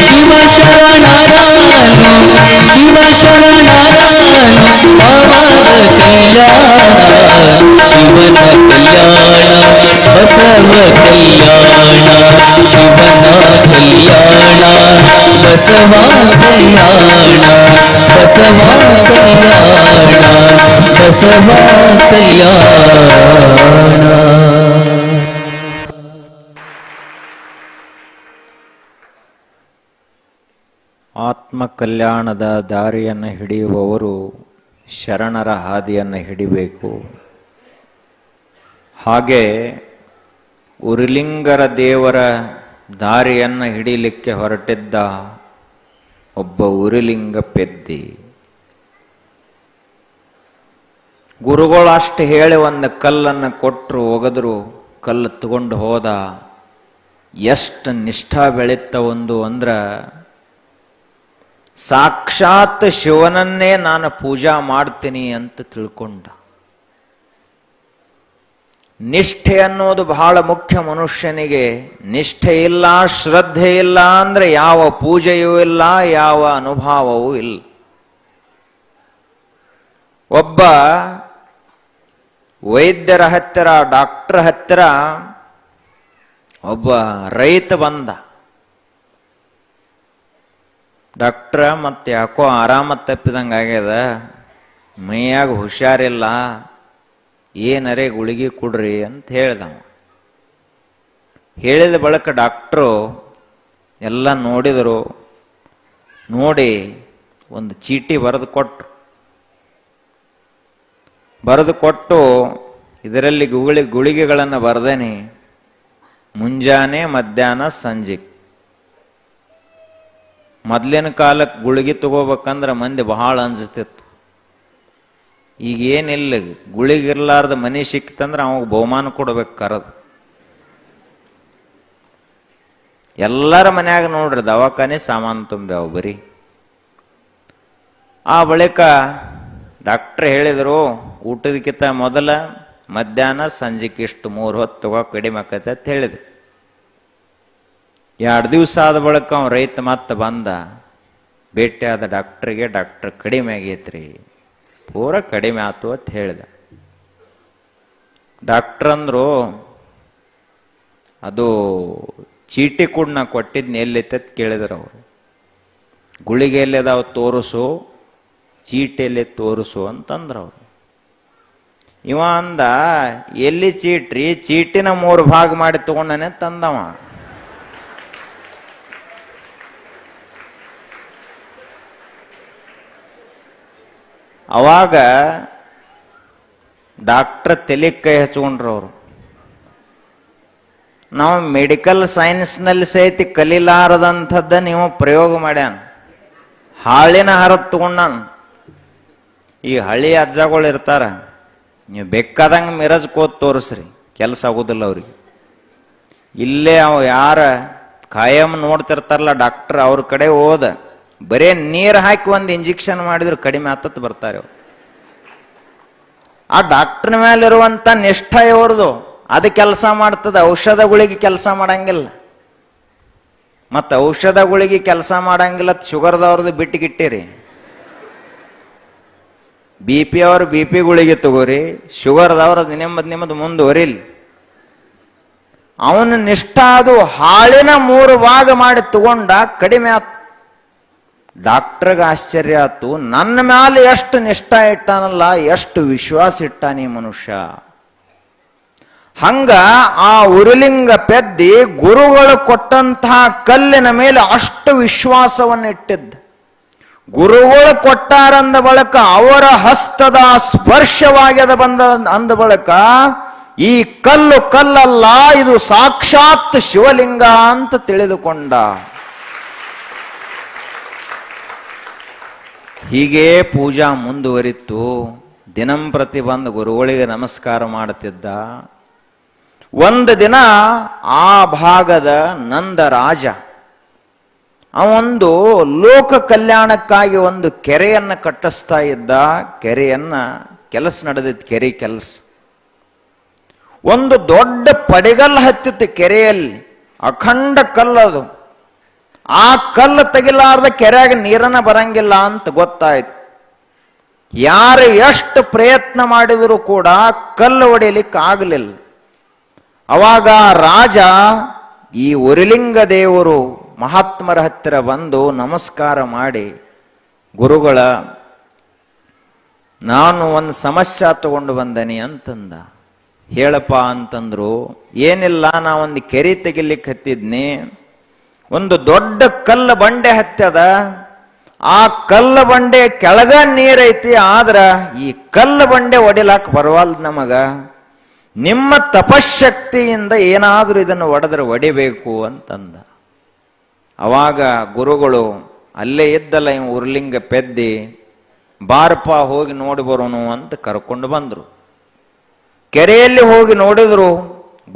ಶಿವ ಶರಣರಾನು ಶಿವ ಶರಣರಾನು ಪವನ ಕಲ್ಯಾಣ ಶಿವನ ಕಲ್ಯಾಣ ಬಸವ ಕಲ್ಯಾಣ ಶಿವನ ಕಲ್ಯಾಣ ಬಸವ ಕಲ್ಯಾಣ ಬಸವ ಕಲ್ಯಾಣ ಬಸವ ಕಲ್ಯಾಣ ಆತ್ಮ ಕಲ್ಯಾಣದ ದಾರಿಯನ್ನು ಹಿಡಿಯುವವರು ಶರಣರ ಹಾದಿಯನ್ನು ಹಿಡಿಬೇಕು. ಹಾಗೆ ಉರಿಲಿಂಗರ ದೇವರ ದಾರಿಯನ್ನು ಹಿಡಿಲಿಕ್ಕೆ ಹೊರಟಿದ್ದ ಒಬ್ಬ ಉರಿಲಿಂಗ ಪೆದ್ದಿ. ಗುರುಗಳು ಅಷ್ಟು ಹೇಳಿ ಒಂದು ಕಲ್ಲನ್ನು ಕೊಟ್ಟರು, ಒಗೆದ್ರು, ಕಲ್ಲು ತಗೊಂಡು ಹೋದ. ಎಷ್ಟು ನಿಷ್ಠಾ ಬೆಳೀತ ಒಂದು ಅಂದ್ರ, ಸಾಕ್ಷಾತ್ ಶಿವನನ್ನೇ ನಾನು ಪೂಜಾ ಮಾಡ್ತೀನಿ ಅಂತ ತಿಳ್ಕೊಂಡ. ನಿಷ್ಠೆ ಅನ್ನೋದು ಬಹಳ ಮುಖ್ಯ ಮನುಷ್ಯನಿಗೆ. ನಿಷ್ಠೆ ಇಲ್ಲ, ಶ್ರದ್ಧೆ ಇಲ್ಲ ಅಂದ್ರೆ ಯಾವ ಪೂಜೆಯೂ ಇಲ್ಲ, ಯಾವ ಅನುಭವವೂ ಇಲ್ಲ. ಒಬ್ಬ ವೈದ್ಯರ ಹತ್ತಿರ, ಡಾಕ್ಟರ್ ಹತ್ತಿರ ಒಬ್ಬ ರೈತ ಬಂದ. ಡಾಕ್ಟ್ರ ಮತ್ತೆ ಯಾಕೋ ಆರಾಮ ತಪ್ಪಿದಂಗೆ ಆಗ್ಯದ, ಮೈಯಾಗ ಹುಷಾರಿಲ್ಲ, ಏನರೇ ಗುಳಿಗೆ ಕೊಡ್ರಿ ಅಂತ ಹೇಳ್ದವ. ಹೇಳಿದ ಬಳಿಕ ಡಾಕ್ಟ್ರು ಎಲ್ಲ ನೋಡಿದರು. ನೋಡಿ ಒಂದು ಚೀಟಿ ಬರೆದು ಕೊಟ್ಟು ಇದರಲ್ಲಿ ಗುಳಿಗೆಗಳನ್ನು ಬರ್ದೇನೆ, ಮುಂಜಾನೆ ಮಧ್ಯಾಹ್ನ ಸಂಜೆ. ಮೊದಲಿನ ಕಾಲಕ್ಕೆ ಗುಳಿಗೆ ತಗೋಬೇಕಂದ್ರೆ ಮಂದಿ ಬಹಳ ಅಂಜತಿತ್ತು. ಈಗ ಏನಿಲ್ಲ, ಗುಳಿಗಿರ್ಲಾರ್ದ ಮನಿ ಸಿಕ್ತಂದ್ರೆ ಅವಾಗ ಬಹುಮಾನ ಕೊಡ್ಬೇಕು ಕರದು. ಎಲ್ಲರ ಮನ್ಯಾಗ ನೋಡ್ರಿ ದವಾಖಾನೆ ಸಾಮಾನು ತುಂಬ್ಯಾವ ಬರೀ. ಆ ಬಳಿಕ ಡಾಕ್ಟ್ರ್ ಹೇಳಿದರು, ಊಟದಕ್ಕಿಂತ ಮೊದಲ ಮಧ್ಯಾಹ್ನ ಸಂಜೆಗೆ ಇಷ್ಟು 3 ಹೊತ್ತು ತಗೋ, ಕಡಿಮೆ ಆಕೈತೆ ಅಂತ ಹೇಳಿದ್ರು. 2 ದಿವಸ ಆದ ಬಳಿಕ ಅವ ರೈತ ಮತ್ತೆ ಬಂದ, ಭೇಟಿಯಾದ ಡಾಕ್ಟ್ರಿಗೆ. ಡಾಕ್ಟರ್ ಕಡಿಮೆ ಆಗೈತ್ರಿ, ಪೂರ ಕಡಿಮೆ ಆತು ಅಂತ ಹೇಳಿದ. ಡಾಕ್ಟರ್ ಅಂದ್ರು, ಅದು ಚೀಟಿ ಕೂಡ ನಾ ಕೊಟ್ಟಿದ್ನ ಎಲ್ಲೈತೆ ಅಂತ ಕೇಳಿದ್ರು ಅವರು. ಗುಳಿಗೆ ಎಲ್ಲಿದಾವ ತೋರಿಸು, ಚೀಟಿಯಲ್ಲಿ ತೋರಿಸು ಅಂತಂದ್ರು ಅವರು. ಇವ ಅಂದ, ಎಲ್ಲಿ ಚೀಟ್ರಿ, ಚೀಟಿನ 3 ಭಾಗ ಮಾಡಿ ತಗೊಂಡನೆ ತಂದವ. ಅವಾಗ ಡಾಕ್ಟರ್ ತಲೆ ಕೈ ಹಚ್ಕೊಂಡ್ರು ಅವರು. ನಾವು ಮೆಡಿಕಲ್ ಸೈನ್ಸ್ನಲ್ಲಿ ಸಹಿತ ಕಲೀಲಾರದಂಥದ್ದ ನೀವು ಪ್ರಯೋಗ ಮಾಡ್ಯಾನ, ಹಾಳಿನ ಹರದ ತಗೊಂಡಾನ. ಈ ಹಳ್ಳಿ ಅಜ್ಜಗಳು ಇರ್ತಾರ, ನೀವು ಬೇಕಾದಂಗೆ ಮಿರಜ್ ಕೋತ್ ತೋರಿಸ್ರಿ, ಕೆಲಸ ಆಗೋದಿಲ್ಲ ಅವ್ರಿಗೆ. ಇಲ್ಲೇ ಅವ ಯಾರ ಕಾಯಂ ನೋಡ್ತಿರ್ತಾರಲ್ಲ ಡಾಕ್ಟರ್, ಅವ್ರ ಕಡೆ ಹೋದ ಬರೇ ನೀರು ಹಾಕಿ ಒಂದು ಇಂಜೆಕ್ಷನ್ ಮಾಡಿದ್ರು ಕಡಿಮೆ ಆತತ್ ಬರ್ತಾರೆ ಅವ್ರು. ಆ ಡಾಕ್ಟರ್ ಮೇಲಿರುವಂತ ನಿಷ್ಠ ಇವ್ರದು ಅದು ಕೆಲಸ ಮಾಡ್ತದ, ಔಷಧಗಳಿಗೆ ಕೆಲಸ ಮಾಡಂಗಿಲ್ಲ. ಮತ್ತು ಔಷಧಗಳಿಗೆ ಕೆಲಸ ಮಾಡಂಗಿಲ್ಲ ಶುಗರ್ದವ್ರದ್ದು ಬಿಟ್ಟಿಗಿಟ್ಟಿರಿ. BP ಅವ್ರು BP ಗುಳಿಗೆ ತಗೋರಿ, ಶುಗರ್ದವ್ರದ್ದು ನಿಮ್ಮದು ಮುಂದುವರಿಲಿ. ಅವನ ನಿಷ್ಠ ಅದು ಹಾಳಿನ 3 ಭಾಗ ಮಾಡಿ ತಗೊಂಡ ಕಡಿಮೆ ಆತು. ಡಾಕ್ಟರ್ಗೆ ಆಶ್ಚರ್ಯ ಆತು, ನನ್ನ ಮ್ಯಾಲೆ ಎಷ್ಟು ನಿಷ್ಠ ಇಟ್ಟಾನಲ್ಲ, ಎಷ್ಟು ವಿಶ್ವಾಸ ಇಟ್ಟಾನಿ ಮನುಷ್ಯ. ಹಂಗ ಆ ಉರುಲಿಂಗ ಪೆದ್ದಿ ಗುರುಗಳು ಕೊಟ್ಟಂತಹ ಕಲ್ಲಿನ ಮೇಲೆ ಅಷ್ಟು ವಿಶ್ವಾಸವನ್ನು ಇಟ್ಟಿದ್ದ. ಗುರುಗಳು ಕೊಟ್ಟಾರಂದ ಬಳಕ ಅವರ ಹಸ್ತದ ಸ್ಪರ್ಶವಾಗ್ಯದ ಬಂದ ಅಂದ ಬಳಕ ಈ ಕಲ್ಲು ಕಲ್ಲಲ್ಲ, ಇದು ಸಾಕ್ಷಾತ್ ಶಿವಲಿಂಗ ಅಂತ ತಿಳಿದುಕೊಂಡ. ಹೀಗೆ ಪೂಜಾ ಮುಂದುವರಿತು. ದಿನಂಪ್ರತಿ ಬಂದು ಗುರುಗಳಿಗೆ ನಮಸ್ಕಾರ ಮಾಡುತ್ತಿದ್ದ. ಒಂದು ದಿನ ಆ ಭಾಗದ ನಂದ ರಾಜ ಅವೊಂದು ಲೋಕ ಕಲ್ಯಾಣಕ್ಕಾಗಿ ಒಂದು ಕೆರೆಯನ್ನ ಕಟ್ಟಿಸ್ತಾ ಇದ್ದ. ಕೆರೆಯನ್ನ ಕೆಲಸ ನಡೆದಿತ್ತು, ಕೆರೆ ಕೆಲಸ. ಒಂದು ದೊಡ್ಡ ಪಡಿಗಲ್ಲು ಹತ್ತಿತ್ತು ಕೆರೆಯಲ್ಲಿ, ಅಖಂಡ ಕಲ್ಲದು. ಆ ಕಲ್ಲು ತೆಗಿಲಾರ್ದ ಕೆರೆಯಾಗ ನೀರನ್ನ ಬರಂಗಿಲ್ಲ ಅಂತ ಗೊತ್ತಾಯ್ತು. ಯಾರು ಎಷ್ಟು ಪ್ರಯತ್ನ ಮಾಡಿದರೂ ಕೂಡ ಕಲ್ಲು ಹೊಡೆಯಲಿಕ್ಕೆ ಆಗಲಿಲ್ಲ. ಅವಾಗ ರಾಜ ಈ ಉರುಲಿಂಗ ದೇವರು ಮಹಾತ್ಮರ ಹತ್ತಿರ ಬಂದು ನಮಸ್ಕಾರ ಮಾಡಿ, ಗುರುಗಳ ನಾನು ಒಂದು ಸಮಸ್ಯೆ ತಗೊಂಡು ಬಂದನಿ ಅಂತಂದ. ಹೇಳಪ್ಪ ಅಂತಂದ್ರು. ಏನಿಲ್ಲ, ನಾ ಒಂದು ಕೆರೆ ತೆಗಿಲಿಕ್ಕೆ ಹತ್ತಿದ್ನಿ, ಒಂದು ದೊಡ್ಡ ಕಲ್ಲು ಬಂಡೆ ಹತ್ಯದ. ಆ ಕಲ್ಲು ಬಂಡೆ ಕೆಳಗ ನೀರೈತಿ, ಆದ್ರ ಈ ಕಲ್ಲು ಬಂಡೆ ಒಡಿಲಾಕ ಬರವಲ್ದು ನಮಗ. ನಿಮ್ಮ ತಪಶಕ್ತಿಯಿಂದ ಏನಾದ್ರೂ ಇದನ್ನು ಒಡೆದ್ರೆ ಒಡಿಬೇಕು ಅಂತಂದ. ಅವಾಗ ಗುರುಗಳು ಅಲ್ಲೇ ಇದ್ದಲ್ಲ ಇವ್ ಉರ್ಲಿಂಗ ಪೆದ್ದಿ, ಬಾರಪ್ಪ ಹೋಗಿ ನೋಡಿ ಬರೋನು ಅಂತ ಕರ್ಕೊಂಡು ಬಂದ್ರು. ಕೆರೆಯಲ್ಲಿ ಹೋಗಿ ನೋಡಿದ್ರು.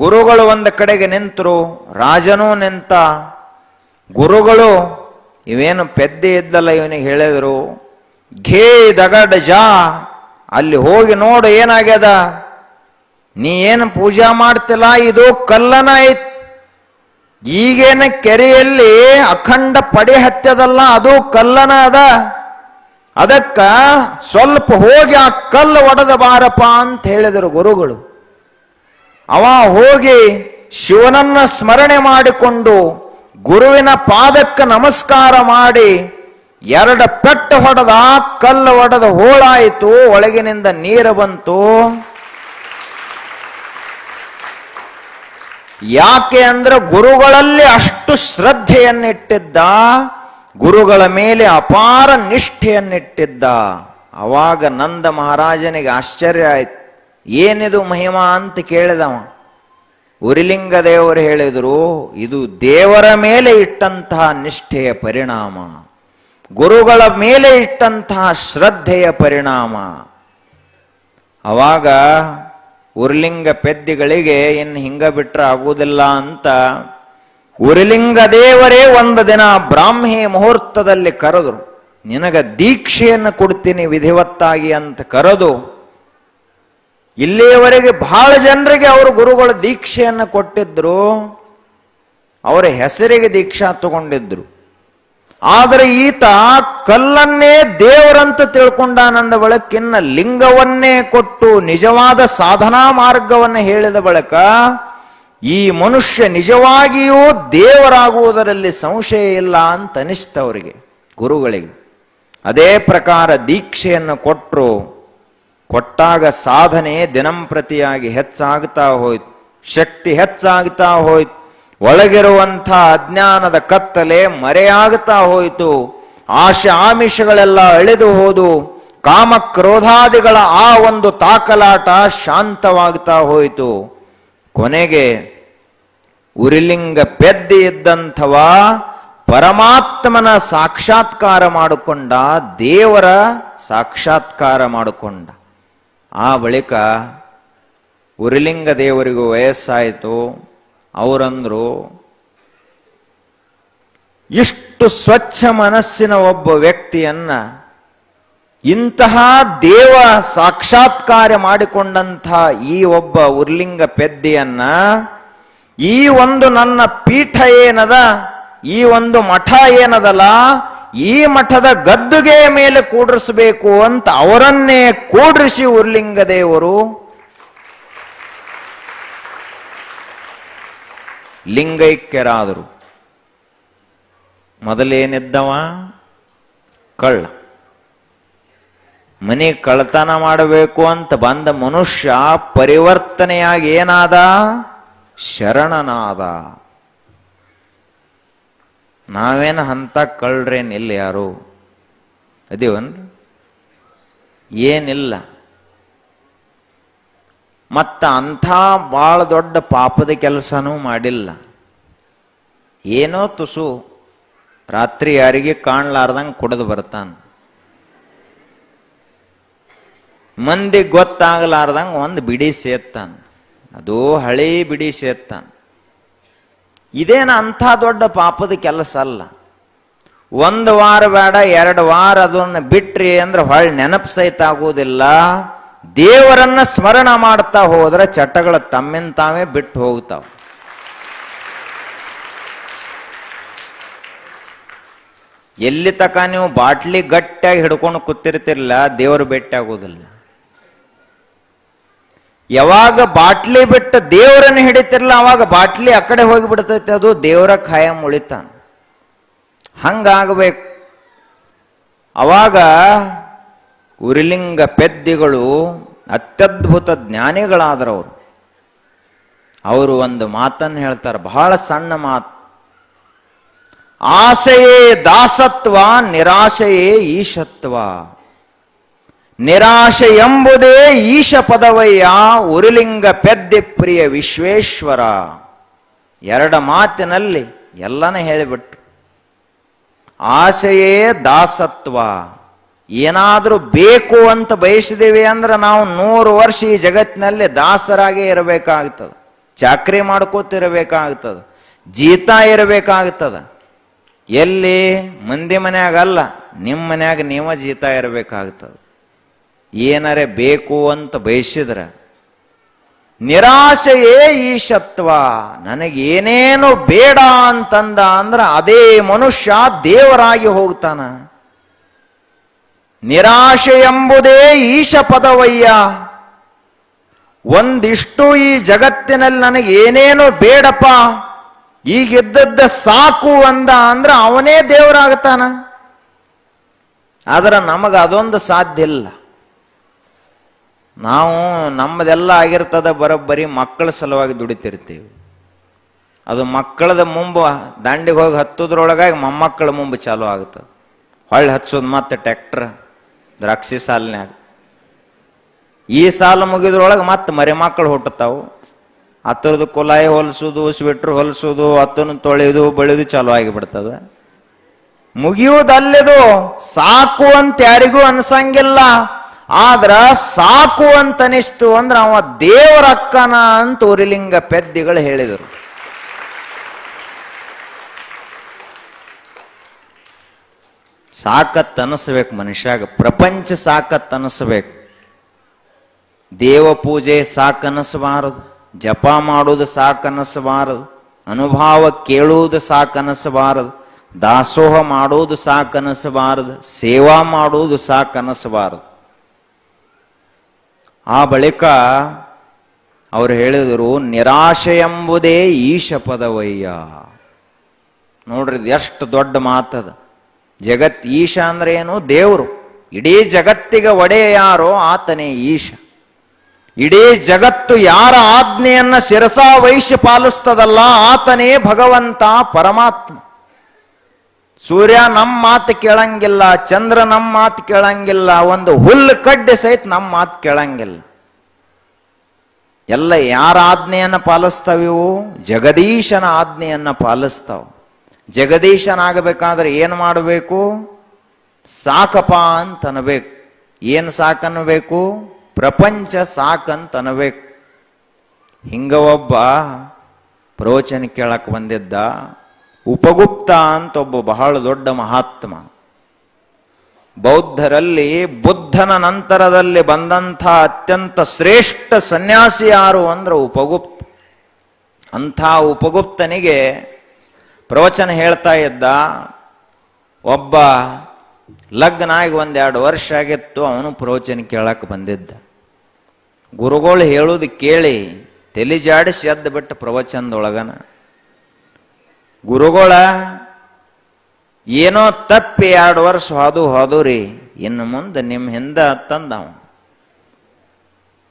ಗುರುಗಳು ಒಂದು ಕಡೆಗೆ ನಿಂತರು, ರಾಜನೂ ನಿಂತ. ಗುರುಗಳು ಇವೇನು ಪೆದ್ದೆ ಇದ್ದಲ್ಲ ಇವನಿಗೆ ಹೇಳಿದ್ರು, ಘೇ ದಗಡ ಜಾ, ಅಲ್ಲಿ ಹೋಗಿ ನೋಡು ಏನಾಗ್ಯದ. ನೀ ಏನು ಪೂಜಾ ಮಾಡ್ತಿಲ್ಲ, ಇದು ಕಲ್ಲನ ಐತ್. ಈಗೇನ ಕೆರೆಯಲ್ಲಿ ಅಖಂಡ ಪಡೆ ಹತ್ಯದಲ್ಲ, ಅದು ಕಲ್ಲನ ಅದ. ಅದಕ್ಕ ಸ್ವಲ್ಪ ಹೋಗಿ ಆ ಕಲ್ಲು ಒಡೆದ ಬಾರಪ್ಪ ಅಂತ ಹೇಳಿದರು ಗುರುಗಳು. ಅವ ಹೋಗಿ ಶಿವನನ್ನ ಸ್ಮರಣೆ ಮಾಡಿಕೊಂಡು ಗುರುವಿನ ಪಾದಕ್ಕೆ ನಮಸ್ಕಾರ ಮಾಡಿ 2 ಪೆಟ್ಟು ಹೊಡೆದ. ಕಲ್ಲು ಒಡೆದ ಹೋಳಾಯಿತು, ಒಳಗಿನಿಂದ ನೀರು ಬಂತು. ಯಾಕೆ ಅಂದ್ರೆ ಗುರುಗಳಲ್ಲಿ ಅಷ್ಟು ಶ್ರದ್ಧೆಯನ್ನಿಟ್ಟಿದ್ದ, ಗುರುಗಳ ಮೇಲೆ ಅಪಾರ ನಿಷ್ಠೆಯನ್ನಿಟ್ಟಿದ್ದ. ಅವಾಗ ನಂದ ಮಹಾರಾಜನಿಗೆ ಆಶ್ಚರ್ಯ ಆಯ್ತು. ಏನಿದು ಮಹಿಮಾ ಅಂತ ಕೇಳಿದವ. ಉರಿಲಿಂಗ ದೇವರು ಹೇಳಿದರು, ಇದು ದೇವರ ಮೇಲೆ ಇಟ್ಟಂತಹ ನಿಷ್ಠೆಯ ಪರಿಣಾಮ, ಗುರುಗಳ ಮೇಲೆ ಇಟ್ಟಂತಹ ಶ್ರದ್ಧೆಯ ಪರಿಣಾಮ. ಅವಾಗ ಉರ್ಲಿಂಗ ಪೆದ್ದಿಗಳಿಗೆ ಇನ್ನು ಹಿಂಗ ಬಿಟ್ರೆ ಆಗುವುದಿಲ್ಲ ಅಂತ ಉರ್ಲಿಂಗ ದೇವರೇ ಒಂದು ದಿನ ಬ್ರಾಹ್ಮಿ ಮುಹೂರ್ತದಲ್ಲಿ ಕರೆದರು. ನಿನಗ ದೀಕ್ಷೆಯನ್ನು ಕೊಡ್ತೀನಿ ವಿಧಿವತ್ತಾಗಿ ಅಂತ ಕರೆದು, ಇಲ್ಲಿಯವರೆಗೆ ಬಹಳ ಜನರಿಗೆ ಅವರು ಗುರುಗಳು ದೀಕ್ಷೆಯನ್ನು ಕೊಟ್ಟಿದ್ರು, ಅವರ ಹೆಸರಿಗೆ ದೀಕ್ಷಾ ತಗೊಂಡಿದ್ರು. ಆದರೆ ಈತ ಕಲ್ಲನ್ನೇ ದೇವರಂತ ತಿಳ್ಕೊಂಡಾನಂದ ಬಳಿಕ ಇನ್ನ ಲಿಂಗವನ್ನೇ ಕೊಟ್ಟು ನಿಜವಾದ ಸಾಧನಾ ಮಾರ್ಗವನ್ನು ಹೇಳಿದ ಬಳಿಕ ಈ ಮನುಷ್ಯ ನಿಜವಾಗಿಯೂ ದೇವರಾಗುವುದರಲ್ಲಿ ಸಂಶಯ ಇಲ್ಲ ಅಂತ ಅನಿಸ್ತವರಿಗೆ ಗುರುಗಳಿಗೆ. ಅದೇ ಪ್ರಕಾರ ದೀಕ್ಷೆಯನ್ನು ಕೊಟ್ಟಾಗ ಸಾಧನೆ ದಿನಂಪ್ರತಿಯಾಗಿ ಹೆಚ್ಚಾಗ್ತಾ ಹೋಯ್ತು, ಶಕ್ತಿ ಹೆಚ್ಚಾಗ್ತಾ ಹೋಯ್ತು. ಒಳಗಿರುವಂಥ ಅಜ್ಞಾನದ ಕತ್ತಲೆ ಮರೆಯಾಗ್ತಾ ಹೋಯಿತು. ಆಶೆ ಆಮಿಷಗಳೆಲ್ಲ ಅಳೆದು ಹೋದು. ಕಾಮ ಕ್ರೋಧಾದಿಗಳ ಆ ಒಂದು ತಾಕಲಾಟ ಶಾಂತವಾಗ್ತಾ ಹೋಯಿತು. ಕೊನೆಗೆ ಉರಿಲಿಂಗ ಪೆದ್ದಿ ಇದ್ದಂಥವ ಪರಮಾತ್ಮನ ಸಾಕ್ಷಾತ್ಕಾರ ಮಾಡಿಕೊಂಡ, ದೇವರ ಸಾಕ್ಷಾತ್ಕಾರ ಮಾಡಿಕೊಂಡ. ಆ ಬಳಿಕ ಉರಿಲಿಂಗ ದೇವರಿಗೂ ವಯಸ್ಸಾಯಿತು. ಅವರಂದ್ರು, ಇಷ್ಟು ಸ್ವಚ್ಛ ಮನಸ್ಸಿನ ಒಬ್ಬ ವ್ಯಕ್ತಿಯನ್ನ, ಇಂತಹ ದೇವ ಸಾಕ್ಷಾತ್ಕಾರ ಮಾಡಿಕೊಂಡಂಥ ಈ ಒಬ್ಬ ಉರ್ಲಿಂಗ ಪೆದ್ದೆಯನ್ನ ಈ ಒಂದು ನನ್ನ ಪೀಠ ಏನದ, ಈ ಒಂದು ಮಠ ಏನದಲ್ಲ, ಈ ಮಠದ ಗದ್ದುಗೆ ಮೇಲೆ ಕೂಡ್ರಿಸಬೇಕು ಅಂತ ಅವರನ್ನೇ ಕೂಡ್ರಿಸಿ ಉರ್ಲಿಂಗ ದೇವರು ಲಿಂಗೈಕ್ಯರಾದರು. ಮೊದಲೇನಿದ್ದವ ಕಳ್ಳ, ಮನೆ ಕಳ್ಳತನ ಮಾಡಬೇಕು ಅಂತ ಬಂದ ಮನುಷ್ಯ ಪರಿವರ್ತನೆಯಾಗಿ ಏನಾದ? ಶರಣನಾದ. ನಾವೇನು ಅಂತ ಕಳ್ರೇನಿಲ್ಲ, ಯಾರು ಅದೀವನ್ರಿ? ಏನಿಲ್ಲ. ಮತ್ತ ಅಂಥ ಭಾಳ ದೊಡ್ಡ ಪಾಪದ ಕೆಲಸನೂ ಮಾಡಿಲ್ಲ. ಏನೋ ತುಸು ರಾತ್ರಿ ಯಾರಿಗೆ ಕಾಣ್ಲಾರ್ದಂಗೆ ಕುಡಿದು ಬರ್ತಾನ, ಮಂದಿ ಗೊತ್ತಾಗಲಾರ್ದಂಗೆ ಒಂದು ಬಿಡಿ ಸೇತ್ತಾನ, ಅದು ಹಳೇ ಬಿಡಿ ಸೇತ್ತಾನ. ಇದೇನು ಅಂಥ ದೊಡ್ಡ ಪಾಪದ ಕೆಲಸ ಅಲ್ಲ. 1 ವಾರ ಬೇಡ, 2 ವಾರ ಅದನ್ನು ಬಿಟ್ರಿ ಅಂದ್ರೆ ಹೊಳ್ಳಿ ನೆನಪು ಸಹಿತ ಆಗುವುದಿಲ್ಲ. ದೇವರನ್ನ ಸ್ಮರಣ ಮಾಡ್ತಾ ಹೋದ್ರೆ ಚಟಗಳು ತಮ್ಮಿಂದ ತಾವೇ ಬಿಟ್ಟು ಹೋಗ್ತಾವ. ಎಲ್ಲಿ ತಕ ನೀವು ಬಾಟ್ಲಿ ಗಟ್ಟಿಯಾಗಿ ಹಿಡ್ಕೊಂಡು ಕೂತಿರ್ತಿರ್ಲಿಲ್ಲ, ದೇವರು ಭೇಟಿ ಆಗುವುದಿಲ್ಲ. ಯಾವಾಗ ಬಾಟ್ಲಿ ಬಿಟ್ಟು ದೇವರನ್ನು ಹಿಡಿತಿರ್ಲಿಲ್ಲ, ಅವಾಗ ಬಾಟ್ಲಿ ಆ ಕಡೆ ಹೋಗಿ ಬಿಡ್ತೈತೆ, ಅದು ದೇವರ ಖಾಯಂ ಉಳಿತಾನ. ಹಂಗಾಗಬೇಕು. ಅವಾಗ ಉರಿಲಿಂಗ ಪೆದ್ದಿಗಳು ಅತ್ಯದ್ಭುತ ಜ್ಞಾನಿಗಳಾದರವರು. ಅವರು ಒಂದು ಮಾತನ್ನು ಹೇಳ್ತಾರೆ, ಬಹಳ ಸಣ್ಣ ಮಾತು. ಆಸೆಯೇ ದಾಸತ್ವ, ನಿರಾಶೆಯೇ ಈಶತ್ವ. ನಿರಾಶೆ ಎಂಬುದೇ ಈಶ ಪದವಯ್ಯ, ಉರಿಲಿಂಗ ಪೆದ್ದಿ ಪ್ರಿಯ ವಿಶ್ವೇಶ್ವರ. 2 ಮಾತಿನಲ್ಲಿ ಎಲ್ಲನ ಹೇಳಿಬಿಟ್ರು. ಆಸೆಯೇ ದಾಸತ್ವ. ಏನಾದ್ರೂ ಬೇಕು ಅಂತ ಬಯಸಿದೇವೆ ಅಂದ್ರೆ ನಾವು 100 ವರ್ಷ ಈ ಜಗತ್ತಿನಲ್ಲಿ ದಾಸರಾಗೇ ಇರಬೇಕಾಗ್ತದೆ, ಚಾಕ್ರಿ ಮಾಡ್ಕೋತಿರಬೇಕಾಗ್ತದೆ, ಜೀತ ಇರಬೇಕಾಗ್ತದ. ಎಲ್ಲಿ? ಮಂದಿ ಮನ್ಯಾಗಲ್ಲ, ನಿಮ್ಮ ಮನ್ಯಾಗ ನೀವ ಜೀತ ಇರಬೇಕಾಗ್ತದೆ. ಏನರೇ ಬೇಕು ಅಂತ ಬಯಸಿದ್ರೆ ನಿರಾಶೆಯೇ ಈಶತ್ವ. ನನಗೇನೇನು ಬೇಡ ಅಂತಂದ ಅಂದ್ರೆ ಅದೇ ಮನುಷ್ಯ ದೇವರಾಗಿ ಹೋಗ್ತಾನ. ನಿರಾಶೆ ಎಂಬುದೇ ಈಶ ಪದವಯ್ಯ. ಒಂದಿಷ್ಟು ಈ ಜಗತ್ತಿನಲ್ಲಿ ನನಗೆ ಏನೇನು ಬೇಡಪ್ಪ, ಈಗಿದ್ದದ್ದ ಸಾಕು ಅಂದ ಅಂದ್ರೆ ಅವನೇ ದೇವರಾಗ್ತಾನ. ಆದ್ರೆ ನಮಗೆ ಅದೊಂದು ಸಾಧ್ಯ ಇಲ್ಲ. ನಾವು ನಮ್ಮದೆಲ್ಲ ಆಗಿರ್ತದ ಬರೋಬ್ಬರಿ ಮಕ್ಕಳ ಸಲುವಾಗಿ ದುಡಿತಿರ್ತೀವಿ. ಅದು ಮಕ್ಕಳದ ಮುಂಬ ದಂಡಿಗೆ ಹೋಗಿ ಹತ್ತುದ್ರೊಳಗಾಗಿ ಮೊಮ್ಮಕ್ಕಳ ಮುಂಬ ಚಾಲು ಆಗ್ತದೆ. ಹೊಳ್ಳಿ ಹಚ್ಚೋದು ಮತ್ತೆ ಟ್ಯಾಕ್ಟ್ರ್ ದ್ರಾಕ್ಷಿ ಸಾಲಿನ್ಯಾಗ. ಈ ಸಾಲು ಮುಗಿದ್ರೊಳಗೆ ಮತ್ತೆ ಮರಿ ಮಕ್ಕಳು ಹುಟ್ಟುತ್ತಾವು. ಹತ್ತರದು ಕುಲಾಯಿ ಹೊಲಿಸೋದು, ಸ್ವೆಟ್ರ್ ಹೊಲಿಸೋದು, ಹತ್ತನ್ನು ತೊಳೆಯೋದು, ಬೆಳೆಯೋದು ಚಾಲು ಆಗಿಬಿಡ್ತದ. ಮುಗಿಯುವುದಲ್ಲದು ಸಾಕು ಅಂತ ಯಾರಿಗೂ ಅನ್ಸಂಗಿಲ್ಲ. ಆದ್ರ ಸಾಕು ಅಂತ ಅನಿಸ್ತು ಅಂದ್ರೆ ಅವ ದೇವರಕ್ಕನ ಅಂತ ಉರಿಲಿಂಗ ಪೆದ್ದಿಗಳು ಹೇಳಿದರು. ಸಾಕತ್ ಅನಿಸ್ಬೇಕು ಮನುಷ್ಯಾಗ, ಪ್ರಪಂಚ ಸಾಕತ್ ಅನಿಸ್ಬೇಕು. ದೇವ ಪೂಜೆ ಸಾಕನಿಸಬಾರದು, ಜಪ ಮಾಡುವುದು ಸಾಕನಿಸಬಾರದು, ಅನುಭವ ಕೇಳುವುದು ಸಾಕನಿಸಬಾರದು, ದಾಸೋಹ ಮಾಡುವುದು ಸಾಕನಿಸಬಾರದು, ಸೇವಾ ಮಾಡುವುದು ಸಾಕನಿಸಬಾರದು. ಆ ಬಳಿಕ ಅವರು ಹೇಳಿದರು, ನಿರಾಶೆ ಎಂಬುದೇ ಈಶ ಪದವಯ್ಯ. ನೋಡ್ರಿ ಎಷ್ಟು ದೊಡ್ಡ ಮಾತದ. ಈಶ ಅಂದ್ರೆ ಏನು? ದೇವರು. ಇಡೀ ಜಗತ್ತಿಗೆ ಒಡೆಯ ಯಾರೋ ಆತನೇ ಈಶ. ಇಡೀ ಜಗತ್ತು ಯಾರ ಆಜ್ಞೆಯನ್ನ ಶಿರಸಾ ವಹಿಸಿ ಪಾಲಿಸ್ತದಲ್ಲ ಆತನೇ ಭಗವಂತ ಪರಮಾತ್ಮ. ಸೂರ್ಯ ನಮ್ಮ ಮಾತು ಕೇಳಂಗಿಲ್ಲ, ಚಂದ್ರ ನಮ್ಮ ಮಾತು ಕೇಳಂಗಿಲ್ಲ, ಒಂದು ಹುಲ್ಲು ಕಡ್ಡೆ ಸಹಿತ ನಮ್ಮ ಮಾತು ಕೇಳಂಗಿಲ್ಲ. ಎಲ್ಲ ಯಾರ ಆಜ್ಞೆಯನ್ನ ಪಾಲಿಸ್ತಾವಿವು? ಜಗದೀಶನ ಆಜ್ಞೆಯನ್ನ ಪಾಲಿಸ್ತಾವ. ಜಗದೀಶನಾಗಬೇಕಾದ್ರೆ ಏನು ಮಾಡಬೇಕು? ಸಾಕಪ್ಪ ಅಂತ ಅನ್ಬೇಕು. ಏನು ಸಾಕನ್ಬೇಕು? ಪ್ರಪಂಚ ಸಾಕಂತ ಅನ್ಬೇಕು. ಹಿಂಗ ಒಬ್ಬ ಪ್ರವಚನ ಕೇಳಕ್ ಬಂದಿದ್ದ, ಉಪಗುಪ್ತ ಅಂತ ಒಬ್ಬ ಬಹಳ ದೊಡ್ಡ ಮಹಾತ್ಮ. ಬೌದ್ಧರಲ್ಲಿ ಬುದ್ಧನ ನಂತರದಲ್ಲಿ ಬಂದಂಥ ಅತ್ಯಂತ ಶ್ರೇಷ್ಠ ಸನ್ಯಾಸಿ ಯಾರು ಅಂದ್ರೆ ಉಪಗುಪ್ತ. ಅಂಥ ಉಪಗುಪ್ತನಿಗೆ ಪ್ರವಚನ ಹೇಳ್ತಾ ಇದ್ದ. ಒಬ್ಬ ಲಗ್ನ ಆಗಿ 1-2 ವರ್ಷ ಆಗಿತ್ತು, ಅವನು ಪ್ರವಚನ ಕೇಳಕ್ಕೆ ಬಂದಿದ್ದ. ಗುರುಗಳು ಹೇಳುವುದು ಕೇಳಿ ತಲೆ ಜಾಡಿಸಿ ಎದ್ದು ಬಿಟ್ಟು ಪ್ರವಚನದೊಳಗನ ಗುರುಗಳ ಏನೋ ತಪ್ಪಿ 2 ವರ್ಷ ಹೋದ್ರಿ, ಇನ್ನು ಮುಂದೆ ನಿಮ್ಮ ಹಿಂದ ತಂದವ.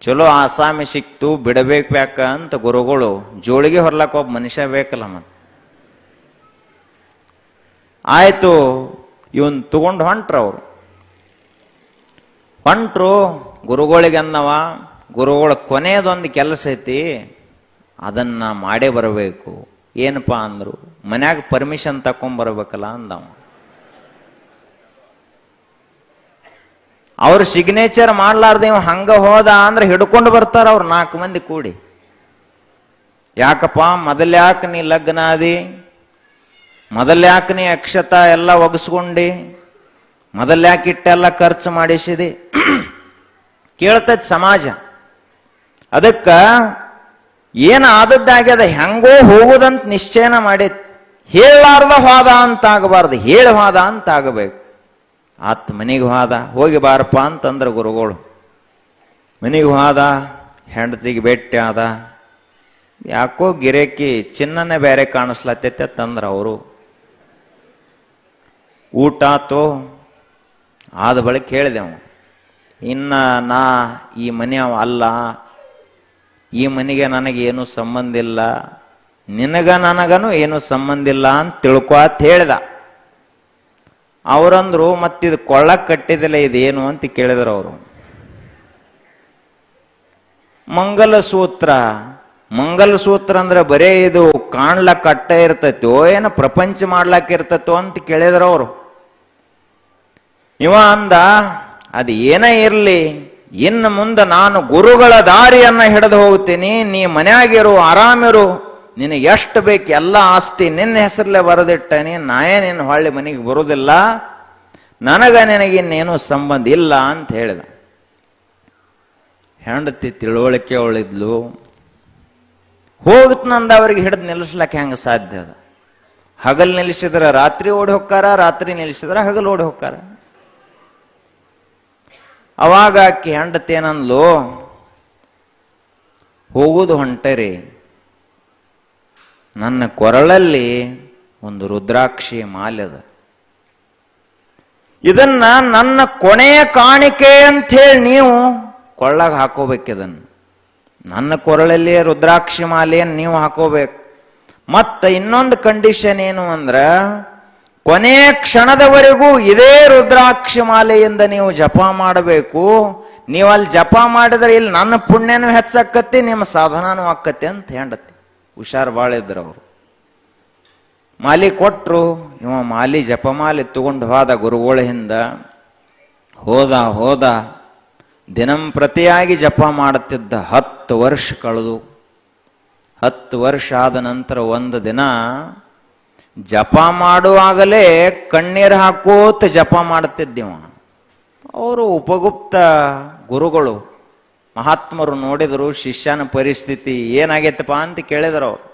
ಚಲೋ ಆಸಾಮಿ ಸಿಕ್ತು, ಬಿಡಬೇಕು ಯಾಕ ಅಂತ ಗುರುಗಳು, ಜೋಳಿಗೆ ಹೊರ್ಲಕ್ಕ ಒಬ್ಬ ಮನುಷ್ಯ ಬೇಕಲ್ಲ ಮತ್ತೆ. ಆಯ್ತು, ಇವನ್ ತಗೊಂಡು ಹೊಂಟ್ರು ಗುರುಗಳಿಗೆ ಅನ್ನವ, ಗುರುಗಳ ಕೊನೆಯದೊಂದು ಕೆಲಸ ಐತಿ, ಅದನ್ನ ಮಾಡೇ ಬರಬೇಕು. ಏನಪ್ಪಾ ಅಂದ್ರು, ಮನ್ಯಾಗ ಪರ್ಮಿಷನ್ ತಕೊಂಡ್ಬರ್ಬೇಕಲ್ಲ ಅಂದವ. ಅವ್ರ ಸಿಗ್ನೇಚರ್ ಮಾಡ್ಲಾರ್ದ ಇವ ಹಂಗ ಹೋದ ಅಂದ್ರೆ ಹಿಡ್ಕೊಂಡು ಬರ್ತಾರ ಅವ್ರು 4 ಮಂದಿ ಕೂಡಿ. ಯಾಕಪ್ಪ, ಮೊದಲ್ಯಾಕ ನೀ ಲಗ್ನ ಆದಿ, ಮೊದಲ್ಯಾಕ ನೀ ಅಕ್ಷತ ಎಲ್ಲ ಒಗಸ್ಕೊಂಡಿ, ಮೊದಲ್ಯಾಕ ಇಟ್ಟೆಲ್ಲ ಖರ್ಚು ಮಾಡಿಸಿದಿ ಕೇಳ್ತದ ಸಮಾಜ. ಅದಕ್ಕ ಏನು ಆದದ್ದಾಗ್ಯದ, ಹೆಂಗೋ ಹೋಗುದಂತ ನಿಶ್ಚಯನ ಮಾಡೈತಿ. ಹೇಳಾರ್ದ ಹೋದ ಅಂತ ಆಗಬಾರ್ದು, ಹೇಳಿ ಹೋದ ಅಂತ ಆಗಬೇಕು. ಆತ್ ಮನೆಗೆ ಹೋದ, ಹೋಗಿ ಬಾರಪ್ಪ ಅಂತಂದ್ರ ಗುರುಗಳು. ಮನೆಗೆ ಹೋದ, ಹೆಂಡತಿಗೆ ಭೇಟಿ ಆದ. ಯಾಕೋ ಗಿರೇಕಿ ಚಿನ್ನನೇ ಬೇರೆ ಕಾಣಿಸ್ಲತ್ತೈತೆ ತಂದ್ರ ಅವರು. ಊಟ ಆತೋ, ಆದ ಬಳಿಕ ಹೇಳಿದೆವು, ಇನ್ನ ನಾ ಈ ಮನೆಯವ ಅಲ್ಲ, ಈ ಮನೆಗೆ ನನಗೇನು ಸಂಬಂಧ ಇಲ್ಲ, ನಿನಗ ನನಗನು ಏನು ಸಂಬಂಧ ಇಲ್ಲ ಅಂತ ತಿಳ್ಕೊ ಅಂತ ಹೇಳ್ದ. ಅವರಂದ್ರು, ಮತ್ತಿದು ಕೊಳ್ಳಕ್ ಕಟ್ಟಿದಿಲ್ಲ, ಇದೇನು ಅಂತ ಕೇಳಿದ್ರು ಅವರು. ಮಂಗಲಸೂತ್ರ. ಮಂಗಲಸೂತ್ರ ಅಂದ್ರೆ ಬರೇ ಇದು ಕಾಣ್ಲಕ್ ಕಟ್ಟ ಇರ್ತೈತೋ ಏನೋ ಪ್ರಪಂಚ ಮಾಡ್ಲಕ್ ಇರ್ತೈತೋ ಅಂತ ಕೇಳಿದ್ರು ಅವರು. ಇವ ಅಂದ, ಅದು ಏನೇ ಇರ್ಲಿ, ಇನ್ನು ಮುಂದೆ ನಾನು ಗುರುಗಳ ದಾರಿಯನ್ನ ಹಿಡಿದು ಹೋಗ್ತೀನಿ, ನೀ ಮನ್ಯಾಗಿರು, ಆರಾಮಿರು, ನಿನಗೆ ಎಷ್ಟು ಬೇಕು ಎಲ್ಲ ಆಸ್ತಿ ನಿನ್ನ ಹೆಸರಲ್ಲೇ ಬರೆದಿಟ್ಟನಿ, ನಾಯೇ ನಿನ್ನ ಹೊಳ್ಳಿ ಮನೆಗೆ ಬರುವುದಿಲ್ಲ, ನನಗ ನಿನಗಿನ್ನೇನು ಸಂಬಂಧ ಇಲ್ಲ ಅಂತ ಹೇಳಿದ. ಹೆಂಡತಿ ತಿಳುವಳಿಕೆ ಅವಳಿದ್ಲು. ಹೋಗುತ್ತಂದ ಅವ್ರಿಗೆ ಹಿಡಿದು ನಿಲ್ಲಿಸ್ಲಕ್ಕೆ ಹೆಂಗ ಸಾಧ್ಯ ಅದ? ಹಗಲ್ ನಿಲ್ಲಿಸಿದ್ರ ರಾತ್ರಿ ಓಡಿ ಹೋಗ್ತಾರ, ರಾತ್ರಿ ನಿಲ್ಲಿಸಿದ್ರ ಹಗಲ್ ಓಡಿ ಹೋಗ್ತಾರ. ಅವಾಗ ಆಕೆ ಹೆಂಡತಿ ಏನಂದ್ಲು, ಹೋಗುದು ಹೊಂಟರಿ, ನನ್ನ ಕೊರಳಲ್ಲಿ ಒಂದು ರುದ್ರಾಕ್ಷಿ ಮಾಲೆ ಅದ, ಇದನ್ನ ನನ್ನ ಕೊನೆಯ ಕಾಣಿಕೆ ಅಂತ ಹೇಳಿ ನೀವು ಕೊಳ್ಳಾಗ ಹಾಕೋಬೇಕಿದನ್ನ. ನನ್ನ ಕೊರಳಲ್ಲಿ ರುದ್ರಾಕ್ಷಿ ಮಾಲೆಯನ್ನು ನೀವು ಹಾಕೋಬೇಕು. ಮತ್ತ ಇನ್ನೊಂದು ಕಂಡೀಷನ್ ಏನು ಅಂದ್ರ, ಕೊನೆಯ ಕ್ಷಣದವರೆಗೂ ಇದೇ ರುದ್ರಾಕ್ಷಿ ಮಾಲೆಯಿಂದ ನೀವು ಜಪ ಮಾಡಬೇಕು. ನೀವು ಅಲ್ಲಿ ಜಪ ಮಾಡಿದ್ರೆ ಇಲ್ಲಿ ನನ್ನ ಪುಣ್ಯನೂ ಹೆಚ್ಚಾಕತ್ತಿ, ನಿಮ್ಮ ಸಾಧನನೂ ಆಕ್ಕತ್ತೆ ಅಂತ ಹೆಂಡತಿ ಹುಷಾರು ಬಾಳ ಇದ್ರು ಅವರು. ಮಾಲಿ ಕೊಟ್ರು. ಇವ ಮಾಲಿ ಜಪಮಾಲಿ ತಗೊಂಡು ಹೋದ ಗುರುಗಳ ಹಿಂದ. ಹೋದ ದಿನಂಪ್ರತಿಯಾಗಿ ಜಪ ಮಾಡುತ್ತಿದ್ದ. 10 ವರ್ಷ ಕಳೆದು 10 ವರ್ಷ ಆದ ನಂತರ ಒಂದು ದಿನ ಜಪ ಮಾಡುವಾಗಲೇ ಕಣ್ಣೀರು ಹಾಕೋತ ಜಪ ಮಾಡುತ್ತಿದ್ದೀವ. ಅವರು ಉಪಗುಪ್ತ ಗುರುಗಳು ಮಹಾತ್ಮರು ನೋಡಿದರು ಶಿಷ್ಯನ ಪರಿಸ್ಥಿತಿ ಏನಾಗೈತಪ್ಪ ಅಂತ ಕೇಳಿದ್ರು ಅವ್ರು.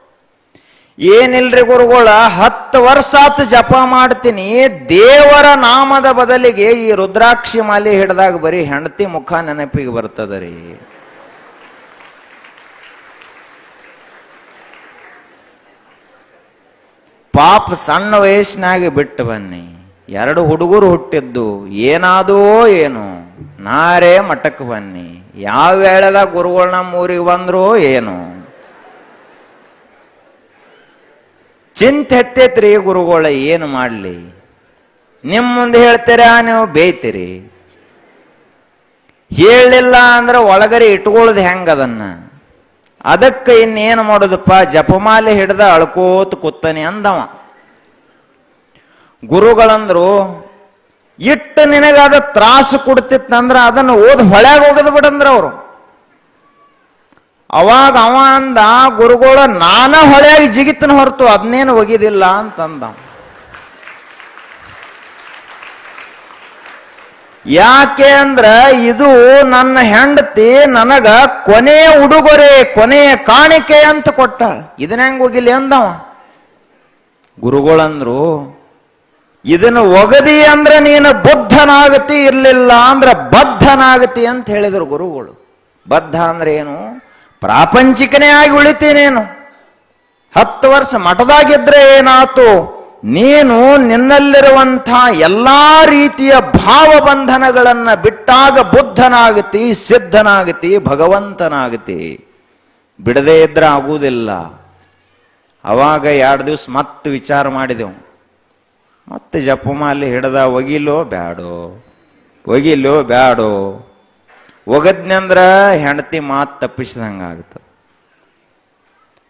ಏನಿಲ್ರಿ ಗುರುಗಳ, 10 ವರ್ಷ ಆತ ಜಪ ಮಾಡ್ತೀನಿ, ದೇವರ ನಾಮದ ಬದಲಿಗೆ ಈ ರುದ್ರಾಕ್ಷಿ ಮಾಲೆ ಹಿಡ್ದಾಗ ಬರೀ ಹೆಂಡತಿ ಮುಖ ನೆನಪಿಗೆ ಬರ್ತದರಿ. ಪಾಪ ಸಣ್ಣ ವಯಸ್ಸಿನಾಗಿ ಬಿಟ್ಟು ಬನ್ನಿ. 2 ಹುಡುಗರು ಹುಟ್ಟಿದ್ದು, ಏನಾದೋ ಏನು ನಾರೇ ಮಠಕ್ಕೆ ಬನ್ನಿ. ಯಾವ ವೇಳೆದಾಗ ಗುರುಗಳು ನಮ್ಮ ಊರಿಗೆ ಬಂದ್ರು ಏನು ಚಿಂತೆ ಹತ್ತೈತ್ರಿ. ಗುರುಗಳ ಏನು ಮಾಡ್ಲಿ, ನಿಮ್ ಮುಂದೆ ಹೇಳ್ತೀರಾ, ನೀವು ಬೇಯ್ತೀರಿ. ಹೇಳಲಿಲ್ಲ ಅಂದ್ರೆ ಒಳಗರೆ ಇಟ್ಕೊಳ್ಳೋದು ಹೆಂಗದನ್ನ. ಅದಕ್ಕೆ ಇನ್ನೇನು ಮಾಡೋದಪ್ಪ, ಜಪಮಾಲೆ ಹಿಡ್ದ ಅಳ್ಕೋತ ಕೂತಾನೆ ಅಂದವ. ಗುರುಗಳಂದ್ರು ಇಟ್ಟು ನಿನಗಾದ ತ್ರಾಸು ಕೊಡ್ತಿತ್ತಂದ್ರ ಅದನ್ನು ಓದ್ ಹೊಳ್ಯಾಗ ಹೋಗದ್ ಬಿಡಂದ್ರ ಅವರು. ಅವಾಗ ಅವ ಅಂದ, ಗುರುಗಳು ನಾನ ಹೊಳ್ಯಾಗ ಜಿಗಿತನ ಹೊರತು ಅದನ್ನೇನು ಒಗಿದಿಲ್ಲ ಅಂತಂದ. ಯಾಕೆ ಅಂದ್ರ ಇದು ನನ್ನ ಹೆಂಡತಿ ನನಗ ಕೊನೆಯ ಉಡುಗೊರೆ, ಕೊನೆಯ ಕಾಣಿಕೆ ಅಂತ ಕೊಟ್ಟ, ಇದನ್ನ ಹೆಂಗ್ ಹೋಗಿಲಿ ಅಂದವ. ಗುರುಗಳಂದ್ರು ಇದನ್ನು ಒಗದಿ ಅಂದ್ರೆ ನೀನು ಬುದ್ಧನಾಗತಿ, ಇರ್ಲಿಲ್ಲ ಅಂದ್ರೆ ಬದ್ಧನಾಗತಿ ಅಂತ ಹೇಳಿದ್ರು ಗುರುಗಳು. ಬದ್ಧ ಅಂದ್ರೆ ಏನು? ಪ್ರಾಪಂಚಿಕನೇ ಆಗಿ ಉಳಿತೀನೇನು. 10 ವರ್ಷ ಮಠದಾಗಿದ್ರೆ ಏನಾತು, ನೀನು ನಿನ್ನಲ್ಲಿರುವಂಥ ಎಲ್ಲಾ ರೀತಿಯ ಭಾವಬಂಧನಗಳನ್ನ ಬಿಟ್ಟಾಗ ಬುದ್ಧನಾಗತಿ, ಸಿದ್ಧನಾಗತಿ, ಭಗವಂತನಾಗತಿ. ಬಿಡದೇ ಇದ್ರೆ ಆಗುವುದಿಲ್ಲ. ಅವಾಗ 2 ದಿವಸ ಮತ್ತೆ ವಿಚಾರ ಮಾಡಿದೆವು. ಮತ್ತೆ ಜಪಮಾಲಿ ಹಿಡ್ದ, ಒಗಿಲೋ ಬ್ಯಾಡೋ, ಒಗಿಲೋ ಬ್ಯಾಡೋ. ಒಗದ್ನಂದ್ರ ಹೆಂಡತಿ ಮಾತು ತಪ್ಪಿಸಿದಂಗಾಗ್ತದೆ,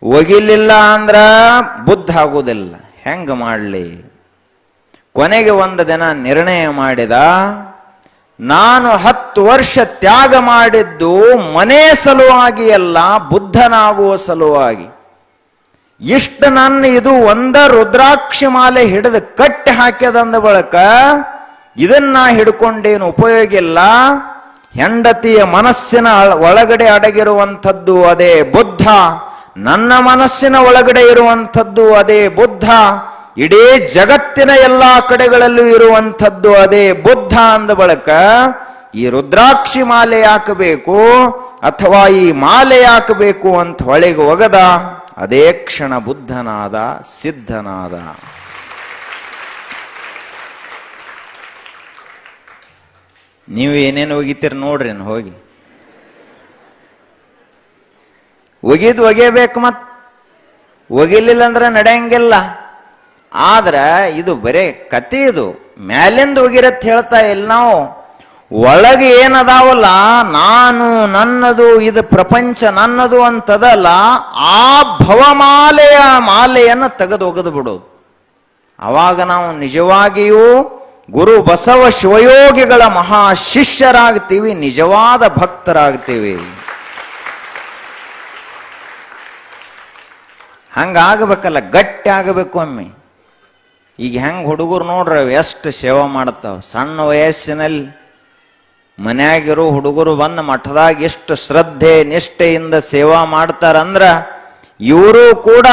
ಒಗಿಲಿಲ್ಲ ಅಂದ್ರ ಬುದ್ಧ ಆಗುವುದಿಲ್ಲ. ಹೆಂಗ ಮಾಡಲಿ? ಕೊನೆಗೆ ಒಂದು ದಿನ ನಿರ್ಣಯ ಮಾಡಿದ, ನಾನು 10 ವರ್ಷ ತ್ಯಾಗ ಮಾಡಿದ್ದು ಮನೆ ಸಲುವಾಗಿ ಅಲ್ಲ, ಬುದ್ಧನಾಗುವ ಸಲುವಾಗಿ. ಇಷ್ಟು ನನ್ನ ಇದು ಒಂದ ರುದ್ರಾಕ್ಷಿ ಮಾಲೆ ಹಿಡಿದು ಕಟ್ಟಿ ಹಾಕ್ಯದಂದ ಬಳಕ ಇದನ್ನ ಹಿಡ್ಕೊಂಡೇನು ಉಪಯೋಗ ಇಲ್ಲ. ಹೆಂಡತಿಯ ಮನಸ್ಸಿನ ಒಳಗಡೆ ಅಡಗಿರುವಂಥದ್ದು ಅದೇ ಬುದ್ಧ, ನನ್ನ ಮನಸ್ಸಿನ ಒಳಗಡೆ ಇರುವಂಥದ್ದು ಅದೇ ಬುದ್ಧ, ಇಡೀ ಜಗತ್ತಿನ ಎಲ್ಲಾ ಕಡೆಗಳಲ್ಲೂ ಇರುವಂಥದ್ದು ಅದೇ ಬುದ್ಧ ಅಂದ ಬಳಕ ಈ ರುದ್ರಾಕ್ಷಿ ಮಾಲೆ ಹಾಕಬೇಕು ಅಥವಾ ಈ ಮಾಲೆ ಹಾಕಬೇಕು ಅಂತ ಹೊಳೆಗೆ ಒಗದ. ಅದೇ ಕ್ಷಣ ಬುದ್ಧನಾದ, ಸಿದ್ಧನಾದ. ನೀವು ಏನೇನು ಒಗಿತೀರಿ ನೋಡ್ರಿ ಹೋಗಿ. ಒಗಿದು ಒಗೆಯಬೇಕು, ಮತ್ ಒಗಿಲಿಲ್ಲ ಅಂದ್ರೆ ನಡೆಯಂಗಿಲ್ಲ. ಆದ್ರೆ ಇದು ಬರೇ ಕತೆ, ಇದು ಮ್ಯಾಲಿಂದ ಒಗಿರತ್ ಹೇಳ್ತಾ ಇಲ್ಲ ನಾವು. ಒಳಗೆ ಏನದಾವಲ್ಲ, ನಾನು ನನ್ನದು, ಇದು ಪ್ರಪಂಚ ನನ್ನದು ಅಂತದಲ್ಲ, ಆ ಮಾಲೆಯನ್ನು ತೆಗೆದು ಒಗೆದು ಬಿಡೋದು. ಅವಾಗ ನಾವು ನಿಜವಾಗಿಯೂ ಗುರು ಬಸವ ಶಿವಯೋಗಿಗಳ ಮಹಾ ಶಿಷ್ಯರಾಗ್ತೀವಿ, ನಿಜವಾದ ಭಕ್ತರಾಗ್ತೀವಿ. ಹಂಗಾಗಬೇಕಲ್ಲ, ಗಟ್ಟಿ ಆಗಬೇಕು ಒಮ್ಮೆ. ಈಗ ಹೆಂಗ್ ಹುಡುಗರು ನೋಡ್ರಿ ಎಷ್ಟು ಸೇವಾ ಮಾಡ್ತಾವ. ಸಣ್ಣ ವಯಸ್ಸಿನಲ್ಲಿ ಮನ್ಯಾಗಿರೋ ಹುಡುಗರು ಬಂದು ಮಠದಾಗ ಎಷ್ಟು ಶ್ರದ್ಧೆ ನಿಷ್ಠೆಯಿಂದ ಸೇವಾ ಮಾಡ್ತಾರಂದ್ರ ಇವರು ಕೂಡ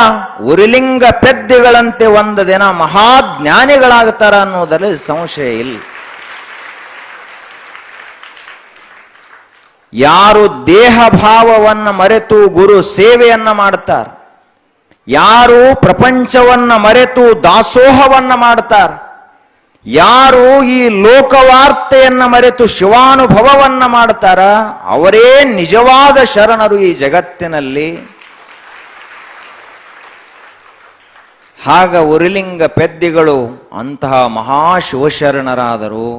ಉರಿಲಿಂಗ ಪೆದ್ದಿಗಳಂತೆ ಒಂದು ದಿನ ಮಹಾಜ್ಞಾನಿಗಳಾಗ್ತಾರ ಅನ್ನೋದ್ರಲ್ಲಿ ಸಂಶಯ ಇಲ್ಲ. ಯಾರು ದೇಹ ಭಾವವನ್ನ ಮರೆತು ಗುರು ಸೇವೆಯನ್ನ ಮಾಡ್ತಾರ, ಯಾರು ಪ್ರಪಂಚವನ್ನ ಮರೆತು ದಾಸೋಹವನ್ನ ಮಾಡ್ತಾರ, ಯಾರು ಈ ಲೋಕವಾರ್ತೆಯನ್ನ ಮರೆತು ಶಿವಾನುಭವವನ್ನ ಮಾಡ್ತಾರ, ಅವರೇ ನಿಜವಾದ ಶರಣರು ಈ ಜಗತ್ತಿನಲ್ಲಿ. ಆಗ ಉರಿಲಿಂಗ ಪೆದ್ದಿಗಳು ಅಂತಹ ಮಹಾಶಿವಶರಣರಾದರು.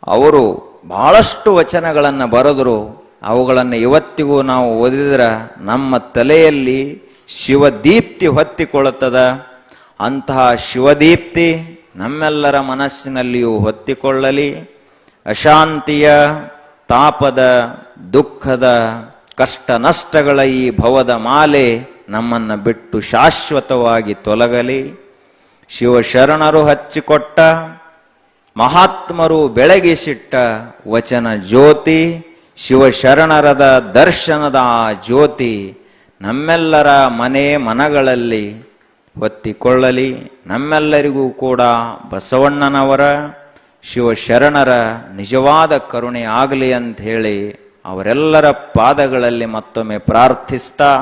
ಅವರು ಬಹಳಷ್ಟು ವಚನಗಳನ್ನು ಬರೆದರು. ಅವುಗಳನ್ನು ಇವತ್ತಿಗೂ ನಾವು ಓದಿದ್ರ ನಮ್ಮ ತಲೆಯಲ್ಲಿ ಶಿವದೀಪ್ತಿ ಹೊತ್ತಿಕೊಳ್ಳುತ್ತದ. ಅಂತಹ ಶಿವದೀಪ್ತಿ ನಮ್ಮೆಲ್ಲರ ಮನಸ್ಸಿನಲ್ಲಿಯೂ ಹೊತ್ತಿಕೊಳ್ಳಲಿ. ಅಶಾಂತಿಯ, ತಾಪದ, ದುಃಖದ, ಕಷ್ಟ ನಷ್ಟಗಳ ಈ ಭವದ ಮಾಲೆ ನಮ್ಮನ್ನು ಬಿಟ್ಟು ಶಾಶ್ವತವಾಗಿ ತೊಲಗಲಿ. ಶಿವಶರಣರು ಹಚ್ಚಿಕೊಟ್ಟ, ಮಹಾತ್ಮರು ಬೆಳಗಿಸಿಟ್ಟ ವಚನ ಜ್ಯೋತಿ, ಶಿವಶರಣರದ ದರ್ಶನದ ಆ ಜ್ಯೋತಿ ನಮ್ಮೆಲ್ಲರ ಮನಗಳಲ್ಲಿ ಹೊತ್ತಿಕೊಳ್ಳಲಿ. ನಮ್ಮೆಲ್ಲರಿಗೂ ಕೂಡ ಬಸವಣ್ಣನವರ, ಶಿವಶರಣರ ನಿಜವಾದ ಕರುಣೆ ಆಗಲಿ ಅಂತ ಹೇಳಿ ಅವರೆಲ್ಲರ ಪಾದಗಳಲ್ಲಿ ಮತ್ತೊಮ್ಮೆ ಪ್ರಾರ್ಥಿಸ್ತಾ,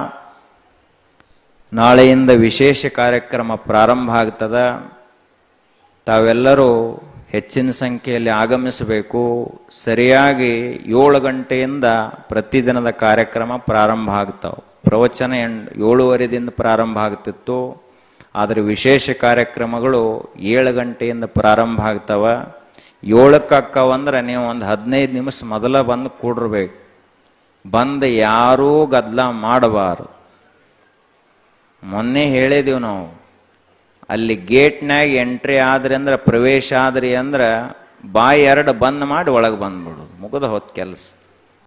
ನಾಳೆಯಿಂದ ವಿಶೇಷ ಕಾರ್ಯಕ್ರಮ ಪ್ರಾರಂಭ ಆಗ್ತದ. ತಾವೆಲ್ಲರೂ ಹೆಚ್ಚಿನ ಸಂಖ್ಯೆಯಲ್ಲಿ ಆಗಮಿಸಬೇಕು. ಸರಿಯಾಗಿ 7 ಗಂಟೆಯಿಂದ ಪ್ರತಿದಿನದ ಕಾರ್ಯಕ್ರಮ ಪ್ರಾರಂಭ ಆಗ್ತಾವೆ. ಪ್ರವಚನ 7:30ದಿಂದ ಪ್ರಾರಂಭ ಆಗ್ತಿತ್ತು. ಆದರೆ ವಿಶೇಷ ಕಾರ್ಯಕ್ರಮಗಳು 7 ಗಂಟೆಯಿಂದ ಪ್ರಾರಂಭ ಆಗ್ತಾವ. 7ಕ್ಕೆ ಅಕ್ಕವಂದ್ರೆ ನೀವು ಒಂದು 15 ನಿಮಿಷ ಮೊದಲ ಬಂದು ಕೂಡಿರ್ಬೇಕು. ಬಂದು ಯಾರೂ ಗದ್ದಲ ಮಾಡಬಾರದು. ಮೊನ್ನೆ ಹೇಳಿದೆವು ನಾವು, ಅಲ್ಲಿ ಗೇಟ್ನಾಗ ಎಂಟ್ರಿ ಆದ್ರಿ ಅಂದ್ರೆ, ಪ್ರವೇಶ ಆದ್ರಿ ಅಂದ್ರೆ ಬಾಯಿ ಎರಡು ಬಂದ್ ಮಾಡಿ ಒಳಗೆ ಬಂದ್ಬಿಡು, ಮುಗಿದ ಹೊತ್ತು ಕೆಲಸ.